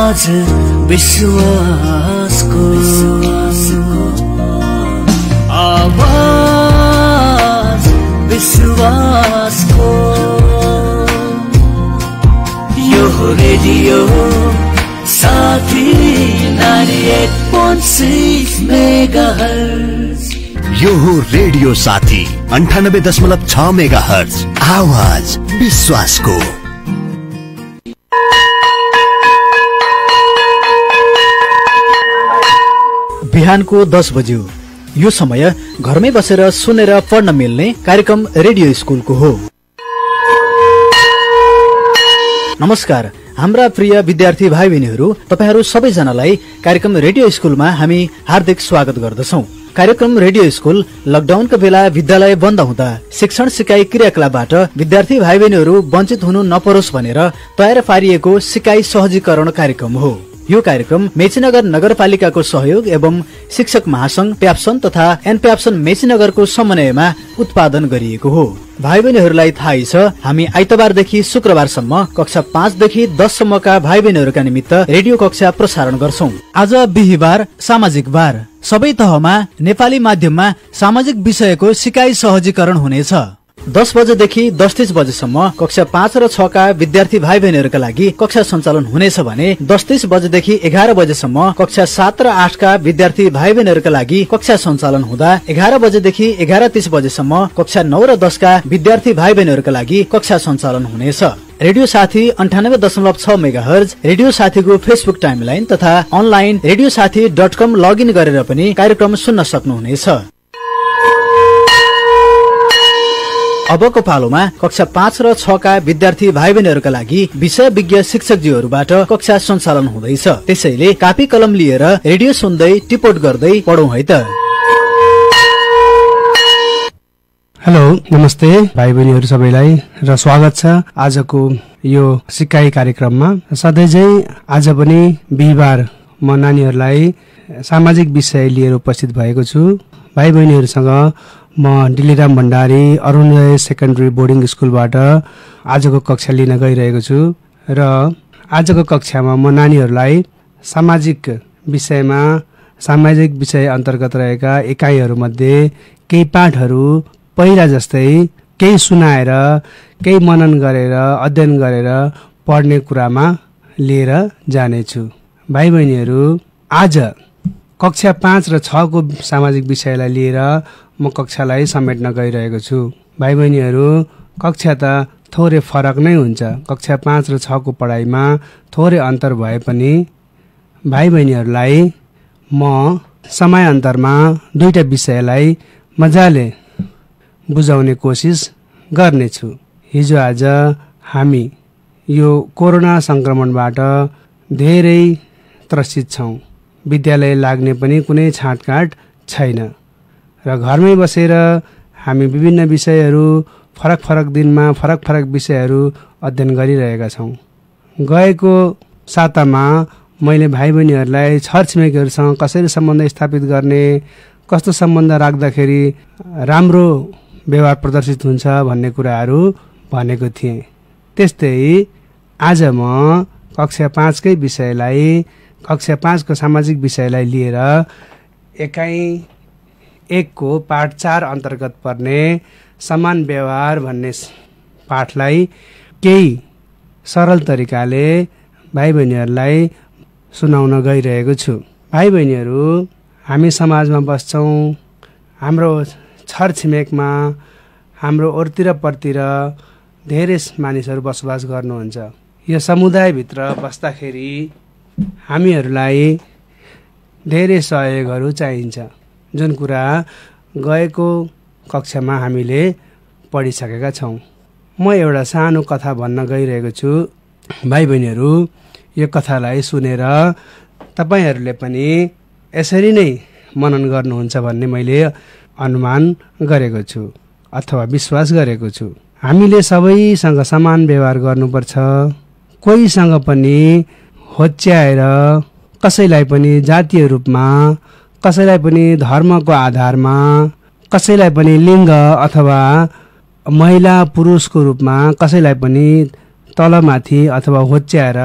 आवाज विश्वासको आवाज विश्वासको यो रेडियो साथी 98.6 मेगाहर्ज। यो हो रेडियो साथी 98.6 मेगाहर्ज, आवाज विश्वासको। बिहानको 10 बज्यो। यो समय घरमै बसेर सुनेर पढ्न मिल्ने कार्यक्रम रेडियो स्कुलको हो। नमस्कार हाम्रा प्रिय विद्यार्थी भाइ बहिनीहरू, तपाईहरू सबैजनालाई कार्यक्रम रेडियो स्कुलमा हामी हार्दिक स्वागत गर्दछौं। कार्यक्रम रेडियो स्कुल लकडाउनको बेला विद्यालय बन्द हुँदा शिक्षण सिकाइ क्रियाकलापबाट विद्यार्थी भाइ बहिनीहरू वञ्चित हुनु नपरोस् भनेर तयार पारिएको सिकाइ सहजीकरण कार्यक्रम हो। यो कार्यक्रम मेचीनगर नगरपालिकाको सहयोग एवं शिक्षक महासंघ प्याप्सन तथा एनप्याप्सन मेचीनगरको समन्वयमा उत्पादन गरिएको हो। भाइ बहिनीहरूलाई थाहै छ, हामी आइतबारदेखि शुक्रबारसम्म कक्षा 5 देखि 10 सम्मका भाइ बहिनीहरूका निमित्त रेडियो कक्षा प्रसारण गर्छौं। आज बिहीबार सामाजिक बार, सबै तहमा नेपाली माध्यममा सामाजिक विषयको सिकाइ सहजीकरण हुनेछ। 10 बजेदेखि 10:30 बजेसम्म कक्षा 5 र 6 का विद्यार्थी भाइ बहिनीहरूका लागि कक्षा सञ्चालन हुनेछ भने 10:30 बजेदेखि 11 बजेसम्म कक्षा 7 र 8 का विद्यार्थी भाइ बहिनीहरूका लागि कक्षा सञ्चालन हुँदा 11 बजेदेखि 11:30 बजेसम्म कक्षा 9 र 10 का विद्यार्थी भाइ बहिनीहरूका लागि कक्षा सञ्चालन हुनेछ। रेडियो साथी 98.6 मेगाहर्ज, रेडियो साथीको फेसबुक टाइमलाइन तथा अनलाइन radiosathi.com लगइन गरेर पनि कार्यक्रम सुन्न सक्नुहुनेछ। अबको पालोमा कक्षा 5 र 6 का विद्यार्थी भाइ बहिनीहरूका लागि विषय विज्ञ शिक्षकज्यूहरूबाट कक्षा सञ्चालन हुँदैछ। त्यसैले कापी कलम लिएर रेडियो सुन्दै टिपोट गर्दै पढौं है त। हेलो नमस्ते भाइ बहिनीहरू सबैलाई र स्वागत छ आजको यो सिकाइ कार्यक्रममा। सधैँझै आज पनि बिहीबार म नानीहरूलाई सामाजिक विषय लिएर उपस्थित भएको छु। भाइ बहिनीहरूसँग म डिलिराम भण्डारी अरुणोदय सेकेन्डरी बोर्डिङ स्कुलबाट आजको कक्षा लिन गइरहेको छु र आजको कक्षामा म नानीहरूलाई सामाजिक विषय अन्तर्गत रहेका इकाइहरूमध्ये केही पाठहरू पहिला जस्तै केही सुनाएर केही मनन गरेर अध्ययन गरेर पढ्ने कुरामा लिएर जानेछु। भाइ बहिनीहरू आज कक्षा 5 र 6 को सामाजिक विषयलाई लिएर म कक्षालाई समेट्न गइरहेको छु। भाइ बहिनीहरू कक्षा त थोरै फरक नै हुन्छ, कक्षा 5 र 6 को पढाइमा थोरै अन्तर भए पनि भाइ बहिनीहरूलाई म समयान्तरमा दुईटा विषयलाई मजाले बुझाउने कोसिस गर्नेछु। हिजो आज हामी यो कोरोना संक्रमणबाट धेरै त्रसित छौं। विद्यालय लाग्ने पनि कुनै छाँटकाँट छैन र घरमै बसेर हामी विभिन्न विषयहरू फरक फरक दिनमा फरक फरक विषयहरू अध्ययन गरिरहेका छौं। गएको सातामा मैले भाइ बहिनीहरूलाई छरछिमेकीहरूसँग कसरी सम्बन्ध स्थापित गर्ने, कस्तो सम्बन्ध राख्दाखेरि राम्रो व्यवहार प्रदर्शित हुन्छ भन्ने कुराहरू भनेको थिएँ। त्यस्तै आज म कक्षा 5 कै विषयलाई, कक्षा 5 को सामाजिक विषयलाई लिएर एकाइ 1 को पाठ 4 अन्तर्गत पर्ने समान व्यवहार भन्ने पाठलाई केही सरल तरिकाले भाइ बहिनीहरूलाई सुनाउन गइरहेको छु। भाइ बहिनीहरू हामी समाजमा बस्छौं, हाम्रो छरछिमेकमा हाम्रो ओरतिर परतिर धेरै मानिसहरू बसोबास गर्नुहुन्छ। यो समुदायभित्र बस्दाखेरि हामीहरूलाई धेरै सहयोगहरू चाहिन्छ, जुन कुरा गएको कक्षामा हामीले पढिसकेका छौं। म एउटा सानो कथा भन्न गइरहेको छु। भाइ बहिनीहरू यो कथालाई सुनेर तपाईहरूले पनि यसरी नै मनन गर्नुहुन्छ भन्ने मैले अनुमान गरेको छु अथवा विश्वास गरेको छु। हामीले सबैसँग समान व्यवहार गर्नुपर्छ। कोहीसँग पनि होच्याएर, कसैलाई पनि जातीय रूपमा, कसैलाई पनि धर्मको आधारमा, कसैलाई पनि लिङ्ग अथवा महिला पुरुषको रूपमा कसैलाई पनि तलमाथि अथवा होच्याएर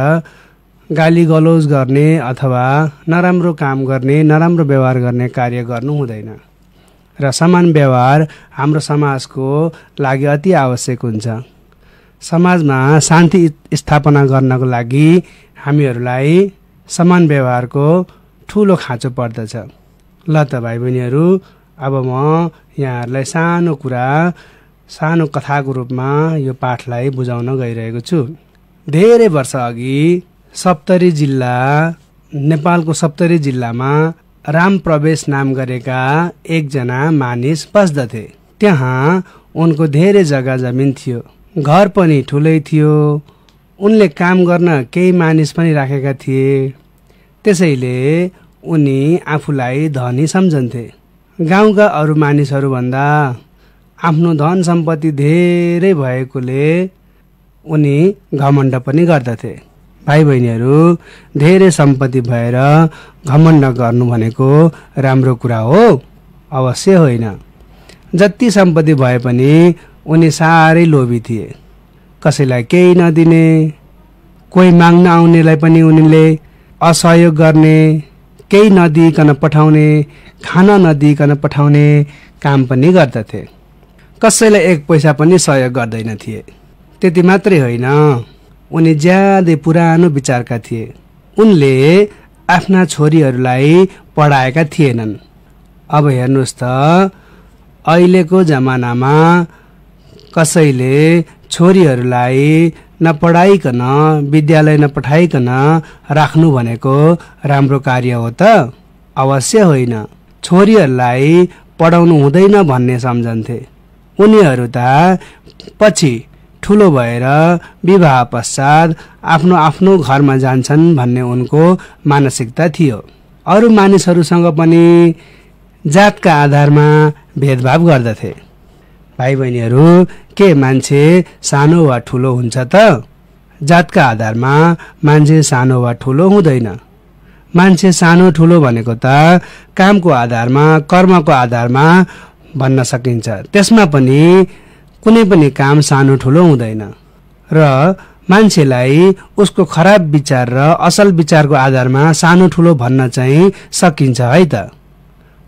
गाली गलौज गर्ने अथवा नराम्रो काम गर्ने, नराम्रो व्यवहार गर्ने कार्य गर्नु हुँदैन। र समान व्यवहार हाम्रो समाजको लागि अति आवश्यक हुन्छ। समाजमा शान्ति स्थापना गर्नको लागि हामीहरूलाई समान व्यवहारको ठुलो खाँचो पर्दछ। ल त भाइ बहिनीहरू, अब म यहाँहरूलाई सानो कुरा, सानो कथाको रूपमा यो पाठलाई बुझाउन गइरहेको छु। धेरै वर्ष अघि सप्तरी जिल्ला, नेपालको सप्तरी जिल्लामा राम प्रवेश नाम गरेका एकजना मानिस बस्दथे। त्यहाँ उनको धेरै जग्गा जमिन थियो, घर पनि ठुलै थियो। उनले काम गर्न केही मानिस पनि राखेका थिए। त्यसैले उनी आफूलाई धनी सम्झन्थे। गाउँका अरू मानिसहरूभन्दा आफ्नो धन सम्पत्ति धेरै भएकोले उनी घमण्ड पनि गर्दथे। भाइ बहिनीहरू, धेरै सम्पत्ति भएर घमण्ड गर्नु भनेको राम्रो कुरा हो? अवश्य होइन। जति सम्पत्ति भए पनि उनी साह्रै लोभी थिए। कसैलाई केही नदिने, कोही माग्न आउनेलाई पनि उनीले असहयोग गर्ने, केही नदिइकन पठाउने, खाना नदिइकन पठाउने काम पनि गर्दथे। कसैलाई एक पैसा पनि सहयोग गर्दैन थिए। त्यति मात्रै होइन, उनी ज्यादै पुरानो विचारका थिए। उनले आफ्ना छोरीहरूलाई पढाएका थिएनन्। अब हेर्नुहोस् त, अहिलेको जमानामा कसैले छोरीहरूलाई नपढाइकन, विद्यालय नपठाइकन राख्नु भनेको राम्रो कार्य हो त? अवश्य होइन। छोरीहरूलाई पढाउनु हुँदैन भन्ने सम्झन्थे। उनीहरू त पछि ठुलो भएर विवाह पश्चात आफ्नो आफ्नो घरमा जान्छन् भन्ने उनको मानसिकता थियो। अरू मानिसहरूसँग पनि जातका आधारमा भेदभाव गर्दथे। भाइ बहिनीहरू, के मान्छे सानो वा ठुलो हुन्छ त? जातका आधारमा मान्छे सानो वा ठुलो हुँदैन। मान्छे सानो ठुलो भनेको त कामको आधारमा, कर्मको आधारमा भन्न सकिन्छ। त्यसमा पनि कुनै पनि काम सानो ठुलो हुँदैन। र मान्छेलाई उसको खराब विचार र असल विचारको आधारमा सानो ठुलो भन्न चाहिँ सकिन्छ है त।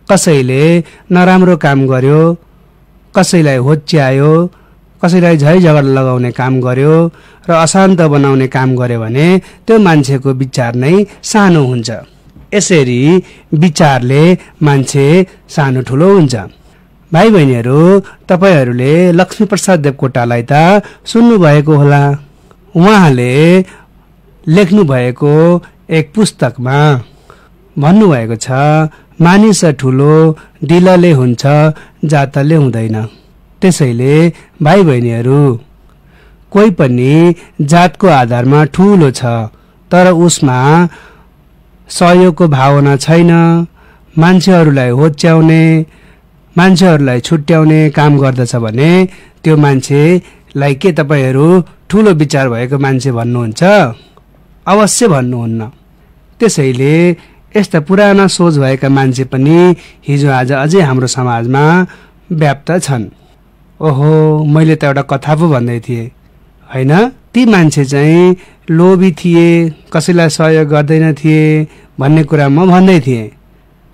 कसैले नराम्रो काम गर्यो, कसैलाई होच्यायो, कसैलाई झै झगडा लगाउने काम गर्यो र अशान्त बनाउने काम गर्यो भने त्यो मान्छेको विचार नै सानो हुन्छ। यसरी विचारले मान्छे सानो ठुलो हुन्छ। भाइ बहिनीहरू, तपाईहरूले लक्ष्मीप्रसाद देवकोटालाई त सुन्नुभएको होला। उहाँले लेख्नु भएको एक पुस्तकमा भन्नुभएको छ, मानिस ठुलो दिलले हुन्छ, जातले हुँदैन। त्यसैले भाइ बहिनीहरू, कोही पनि जातको आधारमा ठुलो छ तर उसमा सहयोगको भावना छैन, मान्छेहरूलाई होच्याउने, मान्छेहरूलाई छुट्याउने काम गर्दछ भने त्यो मान्छेलाई के तपाईहरू ठुलो विचार भएको मान्छे भन्नुहुन्छ? अवश्य भन्नुहुन्न। त्यसैले यस्ता पुराना सोच भएका मान्छे पनि हिजो आज अझै हाम्रो समाजमा व्याप्त छन्। ओहो, मैले त एउटा कथा पो भन्दै थिएँ होइन? ती मान्छे चाहिँ लोभी थिए, कसैलाई सहयोग गर्दैन थिए भन्ने कुरा म भन्दै थिएँ।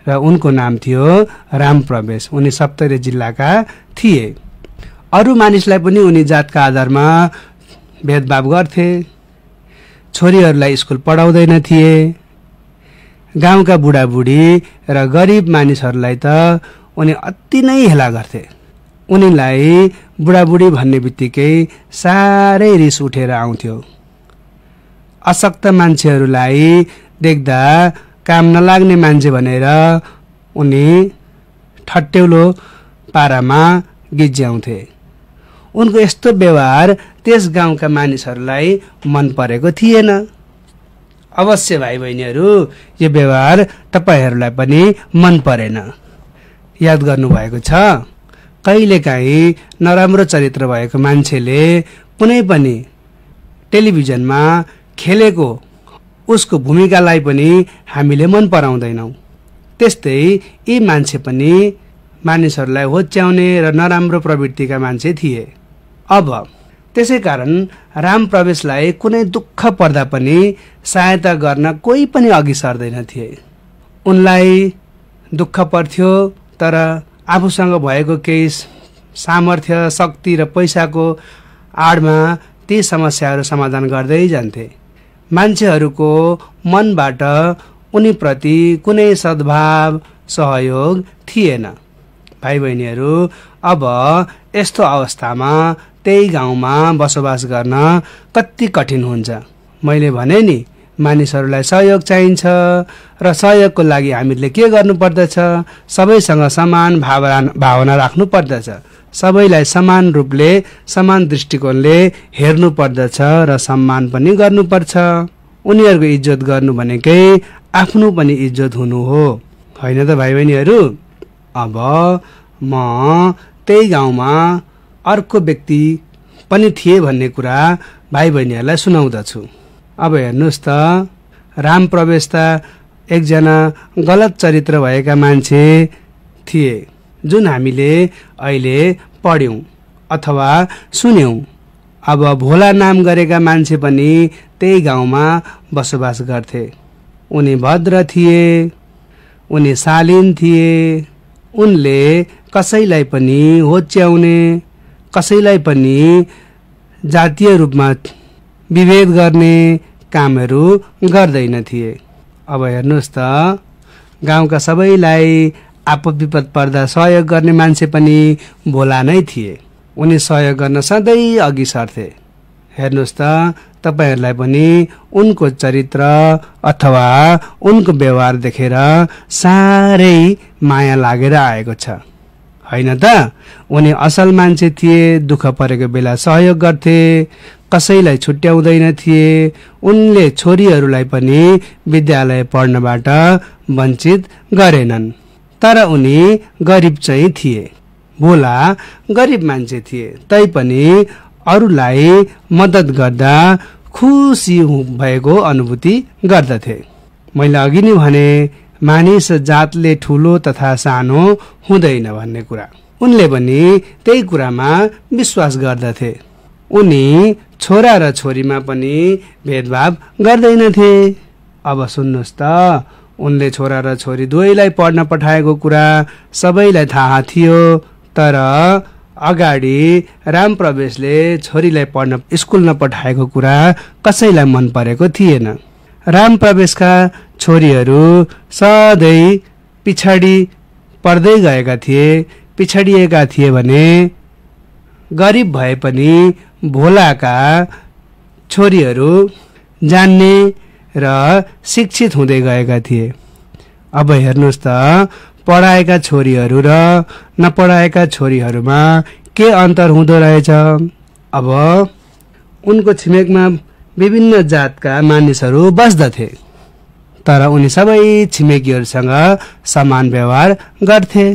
र उनको नाम थियो राम प्रवेश। उनी सप्तरी जिल्लाका थिए। अरू मानिसलाई पनि उनी जातका आधारमा भेदभाव गर्थे। छोरीहरूलाई स्कुल पढाउँदैन थिए। गाउँका बुढाबुढी र गरिब मानिसहरूलाई त उनी अति नै हेला गर्थे। उनीलाई बुढाबुढी भन्ने बित्तिकै साह्रै रिस उठेर आउँथ्यो। अशक्त मान्छेहरूलाई देख्दा काम नलाग्ने मान्छे भनेर उनी ठट्यौलो पारामा गिज्याउँथे। उनको यस्तो व्यवहार त्यस गाउँका मानिसहरूलाई मन परेको थिएन। अवश्य भाइ बहिनीहरू, यो व्यवहार तपाईहरूलाई पनि मन परेन। याद गर्नुभएको छ, कहिलेकाहीँ नराम्रो चरित्र भएको मान्छेले कुनै पनि टेलिभिजनमा खेलेको उसको भूमिकालाई पनि हामीले मन पराउँदैनौँ। त्यस्तै यी मान्छे पनि मानिसहरूलाई होच्याउने र नराम्रो प्रवृत्तिका मान्छे थिए। अब त्यसै कारण राम प्रवेशलाई कुनै दुःख पर्दा पनि सहायता गर्न कोही पनि अघि सर्दैन थिए। उनलाई दुःख पर्थ्यो तर आफूसँग भएको केही सामर्थ्य, शक्ति र पैसाको आडमा ती समस्याहरू समाधान गर्दै जान्थे। मान्छेहरूको मनबाट उनीप्रति कुनै सद्भाव, सहयोग थिएन। भाइ बहिनीहरू, अब यस्तो अवस्थामा त्यही गाउँमा बसोबास गर्न कति कठिन हुन्छ। मैले भने नि, मानिसहरूलाई सहयोग चाहिन्छ र सहयोगको लागि हामीले के गर्नुपर्दछ? सबैसँग समान भावना राख्नु पर्दछ। सबैलाई समान रूपले, समान दृष्टिकोणले हेर्नु पर्दछ र सम्मान पनि गर्नुपर्छ। उनीहरूको इज्जत गर्नु भनेकै आफ्नो पनि इज्जत हुनु हो, होइन त भाइ बहिनीहरू? अब म त्यही गाउँमा अर्को व्यक्ति पनि थिए भन्ने कुरा भाइ बहिनीहरूलाई सुनाउँदछु। अब हेर्नुहोस् त, राम प्रवेश त एकजना गलत चरित्र भएका मान्छे थिए, जुन हामीले अहिले पढ्यौं अथवा सुन्यौं। अब भोला नाम गरेका मान्छे पनि त्यही गाउँमा बसोबास गर्थे। उनी भद्र थिए, उनी शालीन थिए। उनले कसैलाई पनि होच्याउने, कसैलाई पनि जातीय रूपमा विभेद गर्ने कामहरू गर्दैन थिए। अब हेर्नुहोस् त, गाउँका सबैलाई आपद विपद पर्दा सहयोग गर्ने मान्छे पनि भोला नै थिए। उनी सहयोग गर्न सधैँ अघि सर्थे। हेर्नुहोस् त, तपाईहरूलाई पनि उनको चरित्र अथवा उनको व्यवहार देखेर साह्रै माया लागेर आएको छ, होइन त? उनी असल मान्छे थिए, दुःख परेको बेला सहयोग गर्थे, कसैलाई छुट्याउँदैन थिए। उनले छोरीहरूलाई पनि विद्यालय पढ्नबाट वञ्चित गरेनन्। तर उनी गरिब चाहिँ थिए। भोला गरिब मान्छे थिए, तैपनि अरूलाई मद्दत गर्दा खुसी भएको अनुभूति गर्दथे। मैले अघि नै भने, मानिस जातले ठुलो तथा सानो हुँदैन भन्ने कुरा। उनले पनि त्यही कुरामा विश्वास गर्दथे। उनी छोरा र छोरीमा पनि भेदभाव गर्दैनथे। अब सुन्नुहोस् त, उनले छोरा र छोरी दुवैलाई पढ्न पठाएको कुरा सबैलाई थाहा थियो। तर अगाडि राम प्रवेशले छोरीलाई पढ्न स्कुल नपठाएको कुरा कसैलाई मन परेको थिएन। राम प्रवेशका छोरीहरू सधैँ पिछाडी पर्दै गएका थिए। पिछडिएका थिए भने गरिब भए पनि भोलाका छोरीहरू जान्ने र शिक्षित हुँदै गएका थिए। अब हेर्नुहोस् त, पढाएका छोरीहरू र नपढाएका छोरीहरूमा के अन्तर हुँदो रहेछ। अब उनको छिमेकमा विभिन्न जातका मानिसहरू बस्दथे, तर उनी सबै छिमेकीहरूसँग समान व्यवहार गर्थे।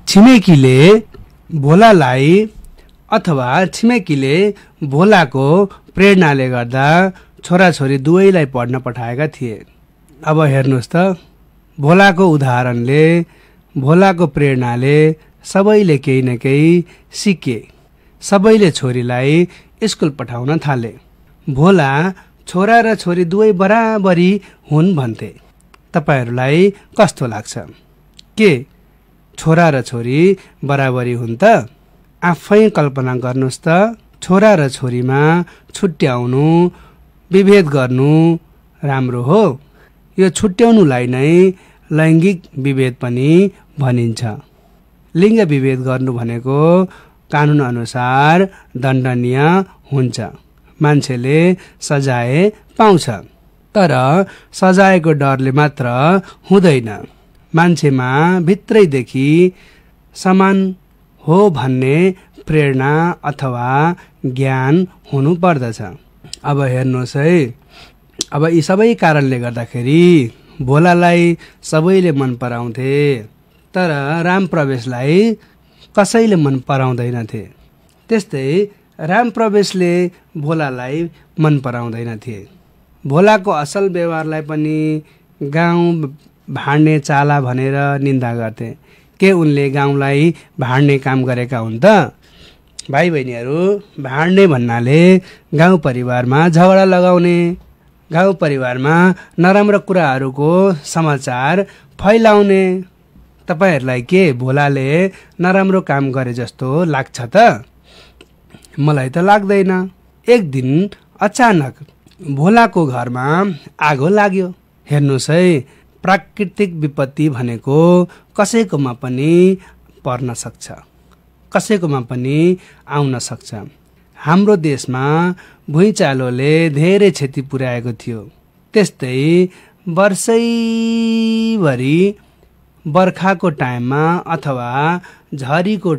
छिमेकीले भोलालाई अथवा छिमेकीले भोलाको प्रेरणाले गर्दा छोराछोरी दुवैलाई पढ्न पठाएका थिए। अब हेर्नुहोस् त, भोलाको उदाहरणले, भोलाको प्रेरणाले सबैले केही न केही सिके। सबैले छोरीलाई स्कुल पठाउन थाले। भोला छोरा र छोरी दुवै बराबरी हुन् भन्थे। तपाईहरूलाई कस्तो लाग्छ? के छोरा र छोरी बराबरी हुन् त? आफै कल्पना गर्नुहोस् त, छोरा र छोरीमा छुट्याउनु, विभेद गर्नु राम्रो हो? यो छुट्याउनुलाई नै लैङ्गिक विभेद पनि भनिन्छ। लिङ्ग विभेद गर्नु भनेको कानुन अनुसार दण्डनीय हुन्छ। मान्छेले सजाय पाउँछ, तर सजायको डरले मात्र हुँदैन। मान्छेमा भित्रैदेखि समान हो भन्ने प्रेरणा अथवा ज्ञान हुनु पर्दछ। अब हेर्नुहोस् है, अब यी सबै कारणले गर्दाखेरि भोलालाई सबैले मन पराउँथे, तर राम प्रवेशलाई कसैले मन पराउँदैनथे। त्यस्तै राम प्रवेशले भोलालाई मन पराउँदैनथे। भोलाको असल व्यवहारलाई पनि गाउँ भाड्ने चाला भनेर निन्दा गर्थे। के उनले गाउँलाई भाड्ने काम गरेका हुन् त? भाइ बहिनीहरू, भाँड्ने भन्नाले गाउँ परिवारमा झगडा लगाउने, गाउँ परिवारमा नराम्रो कुराहरूको समाचार फैलाउने। तपाईहरूलाई के भोलाले नराम्रो काम गरे जस्तो लाग्छ त? मलाई त लाग्दैन। एक दिन अचानक भोलाको घरमा आगो लाग्यो। हेर्नुहोस् है, प्राकृतिक विपत्ति भनेको कसैकोमा पनि पर्न सक्छ, कसैकोमा पनि आउन सक्छ। हाम्रो देशमा भुइँचालोले धेरै क्षति पुर्याएको थियो। त्यस्तै वर्षैभरि बर्खाको टाइममा अथवा झरीको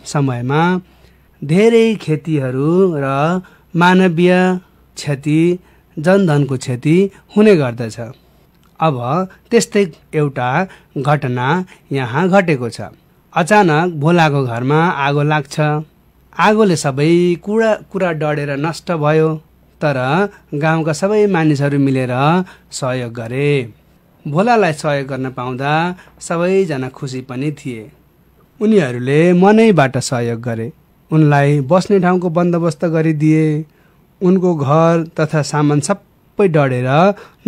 समयमा धेरै क्षतिहरू र मानवीय क्षति, जनधनको क्षति हुने गर्दछ। अब त्यस्तै एउटा घटना यहाँ घटेको छ। अचानक भोलाको घरमा आगो लाग्छ। आगोले सबै कुरा डढेर नष्ट भयो। तर गाउँका सबै मानिसहरू मिलेर सहयोग गरे। भोलालाई सहयोग गर्न पाउँदा सबैजना खुसी पनि थिए। उनीहरूले मनैबाट सहयोग गरे। उनलाई बस्ने ठाउँको बन्दोबस्त गरिदिए। उनको घर तथा सामान सबै डढेर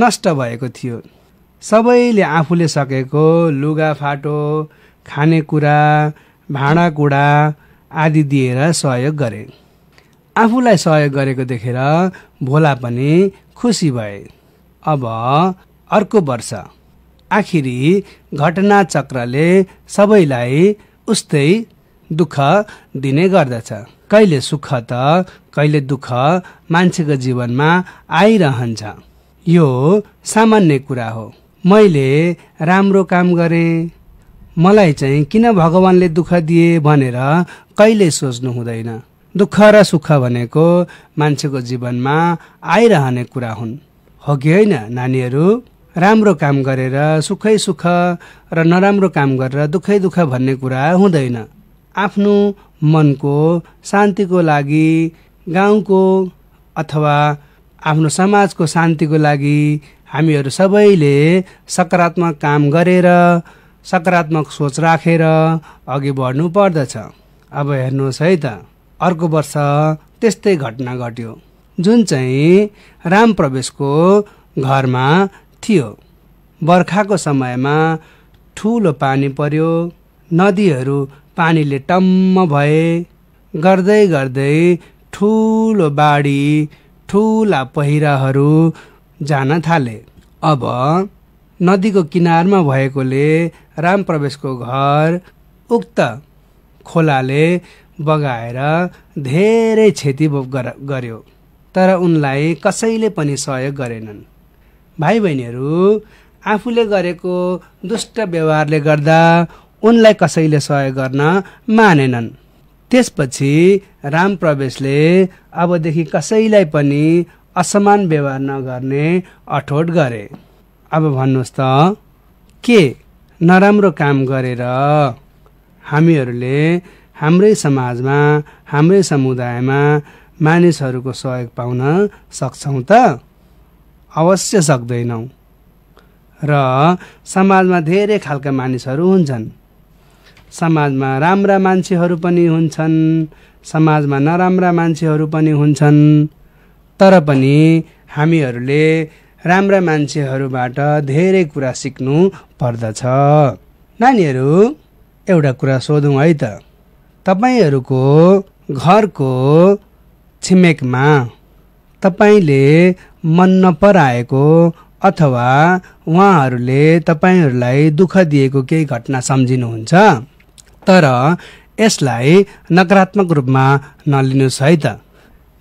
नष्ट भएको थियो। सबैले आफूले सकेको लुगाफाटो, खानेकुरा, भाँडाकुँडा आदि दिएर सहयोग गरे। आफूलाई सहयोग गरेको देखेर भोला पनि खुसी भए। अब अर्को वर्ष आखिरी घटना चक्रले सबैलाई उस्तै दुःख दिने गर्दछ। कहिले सुख त कहिले दुःख मान्छेको जीवनमा आइरहन्छ। यो सामान्य कुरा हो। मैले राम्रो काम गरेँ, मलाई चाहिँ किन भगवानले दुःख दिए भनेर कहिले सोच्नु हुँदैन। दुःख र सुख भनेको मान्छेको जीवनमा आइरहने कुरा हुन्, हो कि होइन नानीहरू? राम्रो काम गरेर सुखै सुख र नराम्रो काम गरेर दुःखै दुःख भन्ने कुरा हुँदैन। आफ्नो मनको शान्तिको लागि, गाउँको अथवा आफ्नो समाजको शान्तिको लागि हामीहरू सबैले सकारात्मक काम गरेर, सकारात्मक सोच राखेर अघि बढ्नु पर्दछ। अब हेर्नुहोस् है त, अर्को वर्ष त्यस्तै घटना घट्यो, जुन चाहिँ राम प्रवेशको घरमा थियो। बर्खाको समयमा ठुलो पानी पर्यो। नदीहरू पानीले टम्म भए। गर्दै गर्दै ठुलो बाढी, ठुला पहिराहरू जान थाले। अब नदीको किनारमा भएकोले राम प्रवेशको घर उक्त खोलाले बगाएर धेरै क्षति गर्यो। तर उनलाई कसैले पनि सहयोग गरेनन्। भाइ बहिनीहरू, आफूले गरेको दुष्ट व्यवहारले गर्दा उनलाई कसैले सहयोग गर्न मानेनन्। त्यसपछि राम प्रवेशले अबदेखि कसैलाई पनि असमान व्यवहार नगर्ने अठोट गरे। अब भन्नुहोस् त, के नराम्रो काम गरेर हामीहरूले हाम्रै समाजमा, हाम्रै समुदायमा मानिसहरूको सहयोग पाउन सक्छौँ त? अवश्य सक्दैनौँ। र समाजमा धेरै खालका मानिसहरू हुन्छन्। समाजमा राम्रा मान्छेहरू पनि हुन्छन्, समाजमा नराम्रा मान्छेहरू पनि हुन्छन्। तर पनि हामीहरूले राम्रा मान्छेहरूबाट धेरै कुरा सिक्नु पर्दछ। नानीहरू, एउटा कुरा सोधौँ है त। तपाईहरूको घरको छिमेकमा तपाईँले मन नपराएको अथवा उहाँहरूले तपाईँहरूलाई दुःख दिएको केही घटना सम्झिनुहुन्छ? तर यसलाई नकारात्मक रूपमा नलिनुहोस् है त।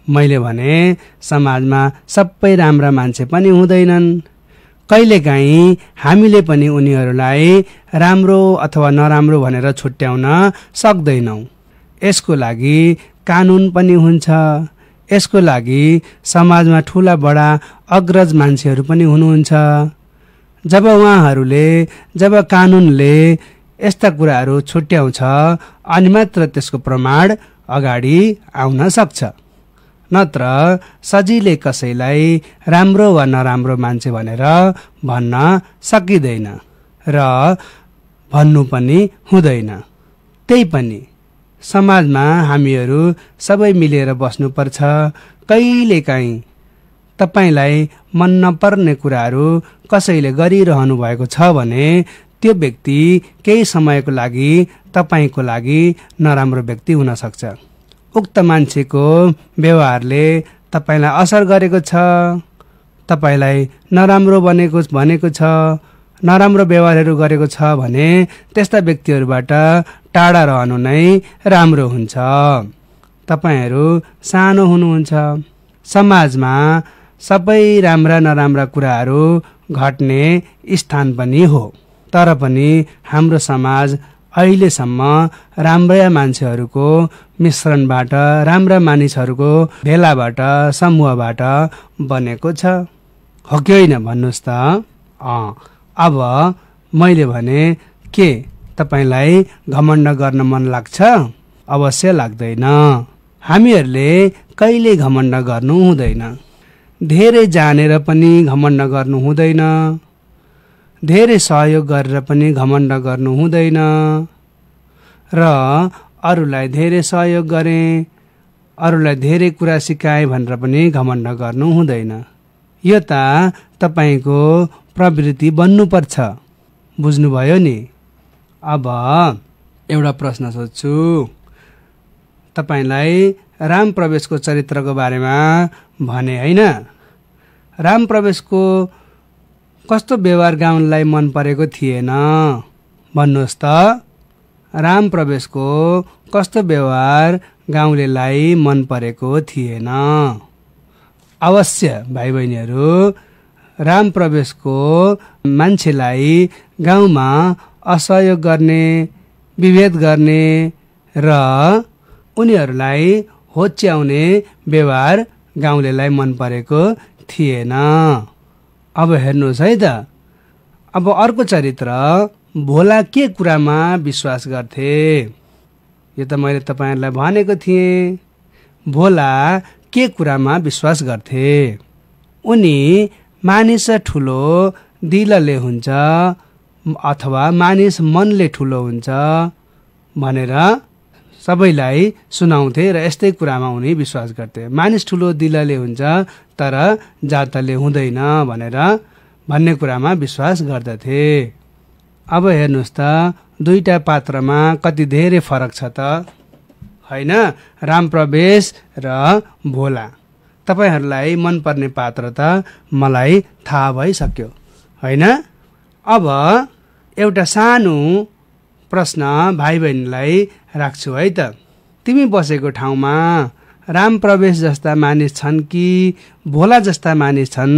मैले भने समाजमा सबै राम्रा मान्छे पनि हुँदैनन्। कहिलेकाहीँ हामीले पनि उनीहरूलाई राम्रो अथवा नराम्रो भनेर छुट्याउन सक्दैनौँ। यसको लागि कानुन पनि हुन्छ। यसको लागि समाजमा ठुला बडा अग्रज मान्छेहरू पनि हुनुहुन्छ। जब कानुनले यस्ता कुराहरू छुट्याउँछ अनि मात्र त्यसको प्रमाण अगाडि आउन सक्छ। नत्र सजिलै कसैलाई राम्रो वा नराम्रो मान्छे भनेर भन्न सकिँदैन र भन्नु पनि हुँदैन। त्यही पनि समाजमा हामीहरू सबै मिलेर बस्नुपर्छ। कहिलेकाहीँ तपाईलाई मन नपर्ने कुराहरू कसैले गरिरहनु भएको छ भने त्यो व्यक्ति केही समयको लागि तपाईको लागि नराम्रो व्यक्ति हुन सक्छ। उक्त मान्छेको व्यवहारले तपाईलाई असर गरेको छ, तपाईलाई नराम्रो भनेको छ, नराम्रो व्यवहारहरू गरेको छ भने त्यस्ता व्यक्तिहरूबाट टाढा रहनु नै राम्रो हुन्छ। तपाईहरू सानो हुनुहुन्छ, समाजमा सबै राम्रा नराम्रा कुराहरू घट्ने स्थान पनि हो। तर पनि हाम्रो समाज अहिलेसम्म राम्रा मान्छेहरूको मिश्रणबाट, राम्रा मानिसहरूको भेलाबाट, समूहबाट बनेको छ। हो कि होइन भन्नुहोस् त? अब मैले भने के तपाईलाई घमण्ड गर्न मन लाग्छ? अवश्य लाग्दैन। हामीहरूले कहिले घमण्ड गर्नु हुँदैन। धेरै जानेर पनि घमण्ड गर्नु हुँदैन, धेरै सहयोग गरेर पनि घमण्ड गर्नु हुँदैन र अरूलाई धेरै सहयोग गरे, अरूलाई धेरै कुरा सिकाए भनेर पनि घमण्ड गर्नु हुँदैन। यो त तपाईको प्रवृत्ति बन्नुपर्छ। बुझ्नुभयो नि? अब एउटा प्रश्न सोध्छु। तपाईलाई राम प्रवेशको चरित्रको बारेमा भने होइन? राम प्रवेशको कस्तो व्यवहार गाउँलाई मन परेको थिएन? भन्नुहोस् त। राम प्रवेशको कस्तो व्यवहार गाउँलेलाई मन परेको थिएन? अवश्य भाइ बहिनीहरू, राम प्रवेशको मान्छेलाई गाउँमा असहयोग गर्ने, विभेद गर्ने र उनीहरूलाई होच्याउने व्यवहार गाउँलेलाई मन परेको थिएन। अब हेर्नुहोस् है त। अब अर्को चरित्र, भोला के कुरामा विश्वास गर्थे? यो त मैले तपाईहरुलाई भनेको थिएँ। भोला के कुरामा विश्वास गर्थे? उनी मानिस ठुलो दिलले हुन्छ अथवा मानिस मनले ठुलो हुन्छ भनेर सबैलाई सुनाउँथे र यस्तै कुरामा उनी विश्वास गर्थे। मानिस ठुलो दिलले हुन्छ तर जातले हुँदैन भन्ने कुरामा विश्वास गर्दथे। अब हेर्नुहोस् त, दुईटा पात्रमा कति धेरै फरक छ त, होइन? राम प्रवेश र भोला। तपाईहरूलाई मनपर्ने पात्र त मलाई थाहा भइसक्यो, होइन? अब एउटा सानो प्रश्न भाइ बहिनीलाई राख्छु है त। तिमी बसेको ठाउँमा राम प्रवेश जस्ता मानिस छन् कि भोला जस्ता मानिस छन्?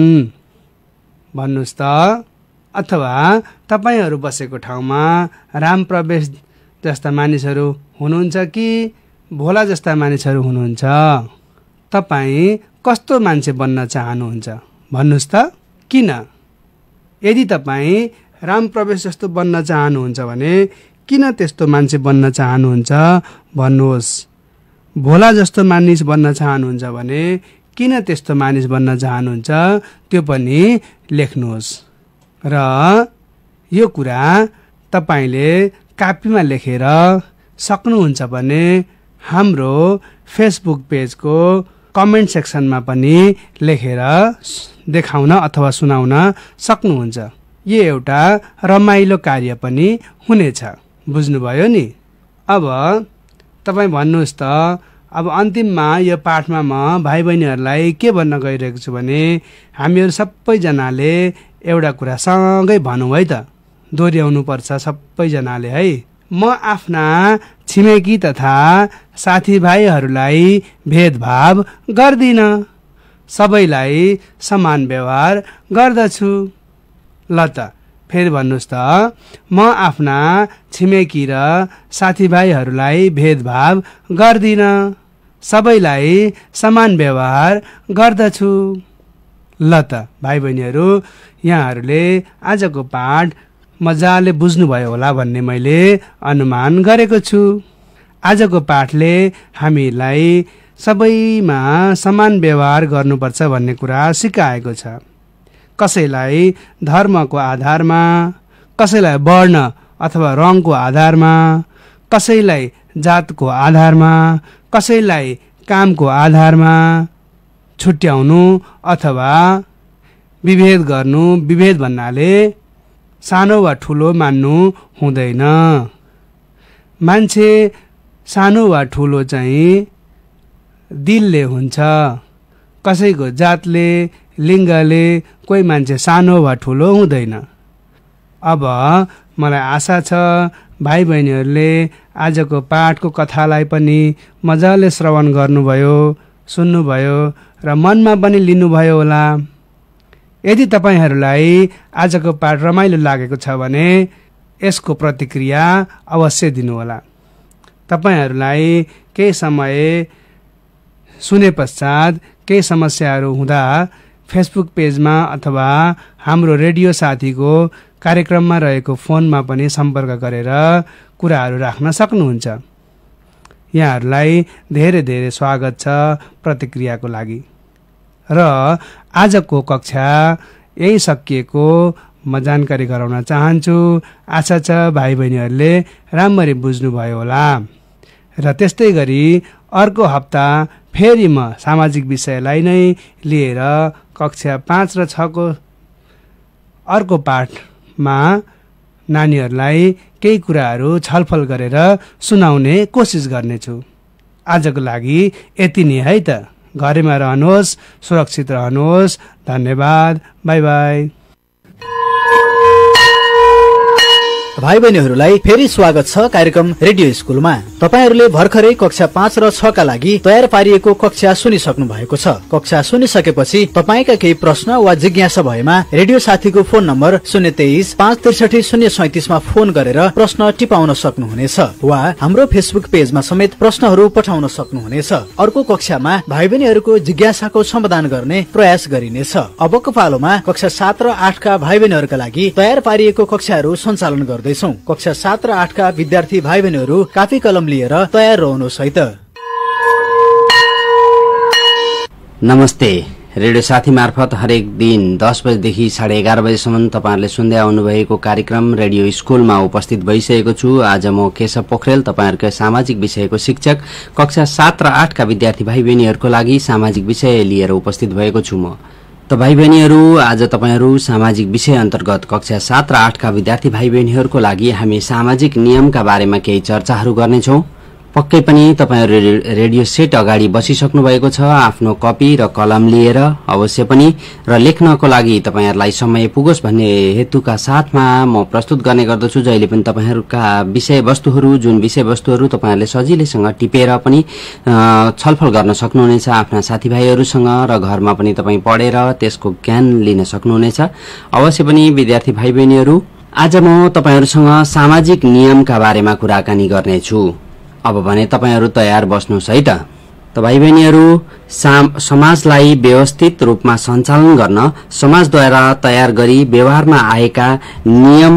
भन्नुहोस् त। अथवा तपाईहरू बसेको ठाउँमा राम प्रवेश जस्ता मानिसहरू हुनुहुन्छ कि भोला जस्ता मानिसहरू हुनुहुन्छ? तपाईँ कस्तो मान्छे बन्न चाहनुहुन्छ? भन्नुहोस् त। किन? यदि तपाईँ राम प्रवेश जस्तो बन्न चाहनुहुन्छ भने किन त्यस्तो मान्छे बन्न चाहनुहुन्छ भन्नुहोस्। भोला जस्तो मानिस बन्न चाहनुहुन्छ भने किन त्यस्तो मानिस बन्न चाहनुहुन्छ त्यो पनि लेख्नुहोस्। र यो कुरा तपाईले कापीमा लेखेर सक्नुहुन्छ भने हाम्रो फेसबुक पेजको कमेन्ट सेक्सनमा पनि लेखेर देखाउन अथवा सुनाउन सक्नुहुन्छ। यो एउटा रमाइलो कार्य पनि हुनेछ। बुझ्नुभयो नि? अब तपाईँ भन्नुहोस् त। अब अन्तिममा यो पाठमा म भाइ बहिनीहरूलाई के भन्न गइरहेको छु भने हामीहरू सबैजनाले एउटा कुरा सँगै भनौँ है त। दोहोऱ्याउनु पर्छ सबैजनाले है। म आफ्ना छिमेकी तथा साथीभाइहरूलाई भेदभाव गर्दिन, सबैलाई समान व्यवहार गर्दछु। ल त फेरि भन्नुहोस् त। म आफ्ना छिमेकी र साथीभाइहरूलाई भेदभाव गर्दिन, सबैलाई समान व्यवहार गर्दछु। ल त भाइ बहिनीहरू, यहाँहरूले आजको पाठ मजाले बुझ्नुभयो होला भन्ने मैले अनुमान गरेको छु। आजको पाठले हामीलाई सबैमा समान व्यवहार गर्नुपर्छ भन्ने कुरा सिकाएको छ। कसैलाई धर्मको आधारमा, कसैलाई वर्ण अथवा रङको आधारमा, कसैलाई जातको आधारमा, कसैलाई कामको आधारमा छुट्याउनु अथवा विभेद गर्नु, विभेद भन्नाले सानो वा ठुलो मान्नु हुँदैन। मान्छे सानो वा ठुलो चाहिँ दिलले हुन्छ, कसैको जातले, लिङ्गले कोही मान्छे सानो वा ठुलो हुँदैन। अब मलाई आशा छ भाइ बहिनीहरूले आजको पाठको कथालाई पनि मजाले श्रवण गर्नुभयो, सुन्नुभयो र मनमा पनि लिनुभयो होला। यदि तपाईहरूलाई आजको पाठ रमाइलो लागेको छ भने यसको प्रतिक्रिया अवश्य दिनुहोला। तपाईहरूलाई केही समय सुने पश्चात केही समस्याहरू हुँदा फेसबुक पेजमा अथवा हाम्रो रेडियो साथीको कार्यक्रममा रहेको फोनमा पनि सम्पर्क गरेर कुराहरू राख्न सक्नुहुन्छ। यहाँहरूलाई धेरै धेरै स्वागत छ प्रतिक्रियाको लागि। र आजको कक्षा यही सकिएको म जानकारी गराउन चाहन्छु। आशा छ भाइ बहिनीहरूले राम्ररी बुझ्नुभयो होला। र त्यस्तै गरी अर्को हप्ता फेरि म सामाजिक विषयलाई नै लिएर कक्षा 5 र 6 को अर्को पाठमा नानीहरूलाई केही कुराहरू छलफल गरेर सुनाउने कोसिस गर्नेछु। आजको लागि यति नै है त। घरमा रहनुहोस्, सुरक्षित रहनुहोस्। धन्यवाद। By by. भाइ बहिनीहरूलाई फेरि स्वागत छ कार्यक्रम रेडियो स्कुलमा। तपाईहरूले भर्खरै कक्षा 5 र 6 का लागि तयार पारिएको कक्षा सुनिसक्नु भएको छ। कक्षा सुनिसकेपछि तपाईका केही प्रश्न वा जिज्ञासा भएमा रेडियो साथीको फोन नम्बर 023-563-037 मा फोन गरेर प्रश्न टिपाउन सक्नुहुनेछ वा हाम्रो फेसबुक पेजमा समेत प्रश्नहरू पठाउन सक्नुहुनेछ। अर्को कक्षामा भाइ बहिनीहरूको जिज्ञासाको समाधान गर्ने प्रयास गरिनेछ। अबको पालोमा कक्षा 7 र 8 का भाइ बहिनीहरूका लागि तयार पारिएको कक्षाहरू सञ्चालन गर्दै कक्षा 7 र 8 का विद्यार्थी भाइ बहिनीहरू कापी कलम लिएर तयार रहनुहोस् है त। नमस्ते। रेडियो साथी मार्फत हरेक दिन 10 बजेदेखि 11:30 बजेसम्म तपाईहरुले सुन्दै आउनुभएको कार्यक्रम रेडियो स्कुलमा उपस्थित भइसकेको छु। आज म केशव पोखरेल तपाईहरुको सामाजिक विषयको शिक्षक कक्षा 7 र 8 का विद्यार्थी भाइ बहिनीहरूको लागि सामाजिक विषय लिएर उपस्थित भएको छु। म त भाइ बहिनीहरू, आज तपाईहरु सामाजिक विषय अन्तर्गत कक्षा 7 र 8 का विद्यार्थी भाइ बहिनीहरूको लागि हामी सामाजिक नियमका बारेमा केही चर्चाहरू गर्नेछौं। पक्कै पनि तपाईहरु रेडियो सेट अगाडि बसिसक्नु भएको छ, आफ्नो कपी र कलम लिएर अवश्य पनि, र लेख्नको लागि तपाईहरुलाई समय पुगोस् भन्ने हेतुका साथमा म प्रस्तुत गर्ने गर्दछु। जहिले पनि तपाईहरुका विषयवस्तुहरू, जुन विषयवस्तुहरू तपाईहरुले सजिलैसँग टिपेर पनि छलफल गर्न सक्नुहुनेछ आफ्ना साथीभाइहरूसँग, र घरमा पनि तपाई पढेर त्यसको ज्ञान लिन सक्नुहुनेछ। अवश्य पनि विद्यार्थी भाइ बहिनीहरू, आज म तपाईहरुसँग सामाजिक नियमका बारेमा कुराकानी गर्नेछु। अब भने तपाईहरु तयार बस्नुहोस् है त। भाइ बहिनीहरू, समाजलाई व्यवस्थित रूपमा सञ्चालन गर्न समाजद्वारा तयार गरी व्यवहारमा आएका नियम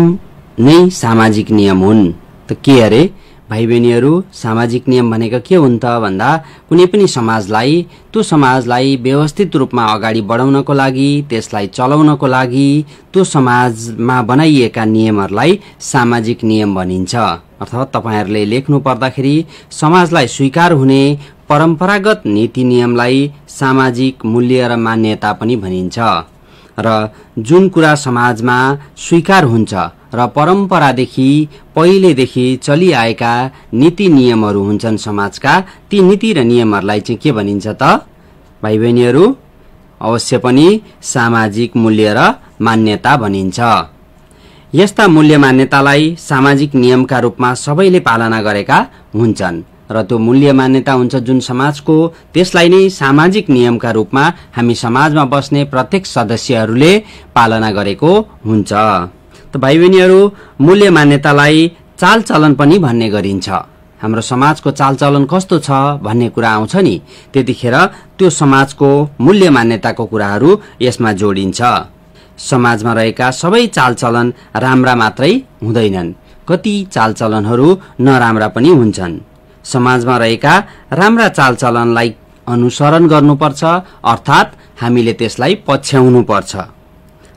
नै सामाजिक नियम हुन्। त के अरे भाइ बहिनीहरू, सामाजिक नियम भनेको के हुन् त भन्दा कुनै पनि समाजलाई, त्यो समाजलाई व्यवस्थित रूपमा अगाडि बढाउनको लागि, त्यसलाई चलाउनको लागि त्यो समाजमा बनाइएका नियमहरूलाई सामाजिक नियम भनिन्छ। अर्थात् तपाईहरुले लेख्नु पर्दाखेरि समाजलाई स्वीकार हुने परम्परागत नीति नियमलाई सामाजिक मूल्य र मान्यता पनि भनिन्छ। र जुन कुरा समाजमा स्वीकार हुन्छ र परम्परादेखि पहिलेदेखि चलिआएका नीति नियमहरू हुन्छन् समाजका, ती नीति र नियमहरूलाई चाहिँ के भनिन्छ त भाइ बहिनीहरू? अवश्य पनि सामाजिक मूल्य र मान्यता भनिन्छ। यस्ता मूल्य मान्यतालाई सामाजिक नियमका रूपमा सबैले पालना गरेका हुन्छन्, र त्यो मूल्य मान्यता हुन्छ जुन समाजको, त्यसलाई नै सामाजिक नियमका रूपमा हामी समाजमा बस्ने प्रत्येक सदस्यहरूले पालना गरेको हुन्छ। त भाइ बहिनीहरू, मूल्य मान्यतालाई चालचलन पनि भन्ने गरिन्छ। हाम्रो समाजको चालचलन कस्तो छ भन्ने कुरा आउँछ नि, त्यतिखेर त्यो समाजको मूल्य मान्यताको कुराहरू यसमा जोडिन्छ। समाजमा रहेका सबै चालचलन राम्रा मात्रै हुँदैनन्, कति चालचलनहरू नराम्रा पनि हुन्छन्। समाजमा रहेका राम्रा चालचलनलाई अनुसरण गर्नुपर्छ, अर्थात् हामीले त्यसलाई पछ्याउनुपर्छ,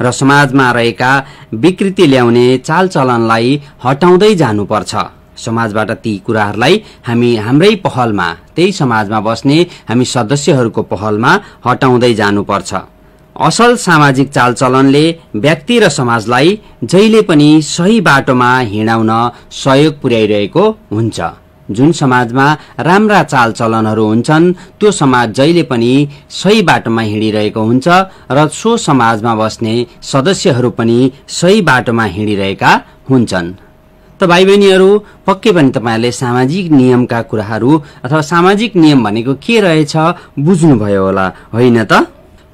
र समाजमा रहेका विकृति ल्याउने चालचलनलाई हटाउँदै जानुपर्छ। समाजबाट ती कुराहरूलाई हामी हाम्रै पहलमा, त्यही समाजमा बस्ने हामी सदस्यहरूको पहलमा हटाउँदै जानुपर्छ। असल सामाजिक चालचलनले व्यक्ति र समाजलाई जहिले पनि सही बाटोमा हिँडाउन सहयोग पुर्याइरहेको हुन्छ। जुन समाजमा राम्रा चालचलनहरू हुन्छन् त्यो समाज जहिले पनि सही बाटोमा हिँडिरहेको हुन्छ र सो समाजमा बस्ने सदस्यहरू पनि सही बाटोमा हिँडिरहेका हुन्छन्। त भाइ बहिनीहरू, पक्कै पनि तपाईहरुले सामाजिक नियमका कुराहरू अथवा सामाजिक नियम भनेको के रहेछ बुझ्नुभयो होला, होइन त?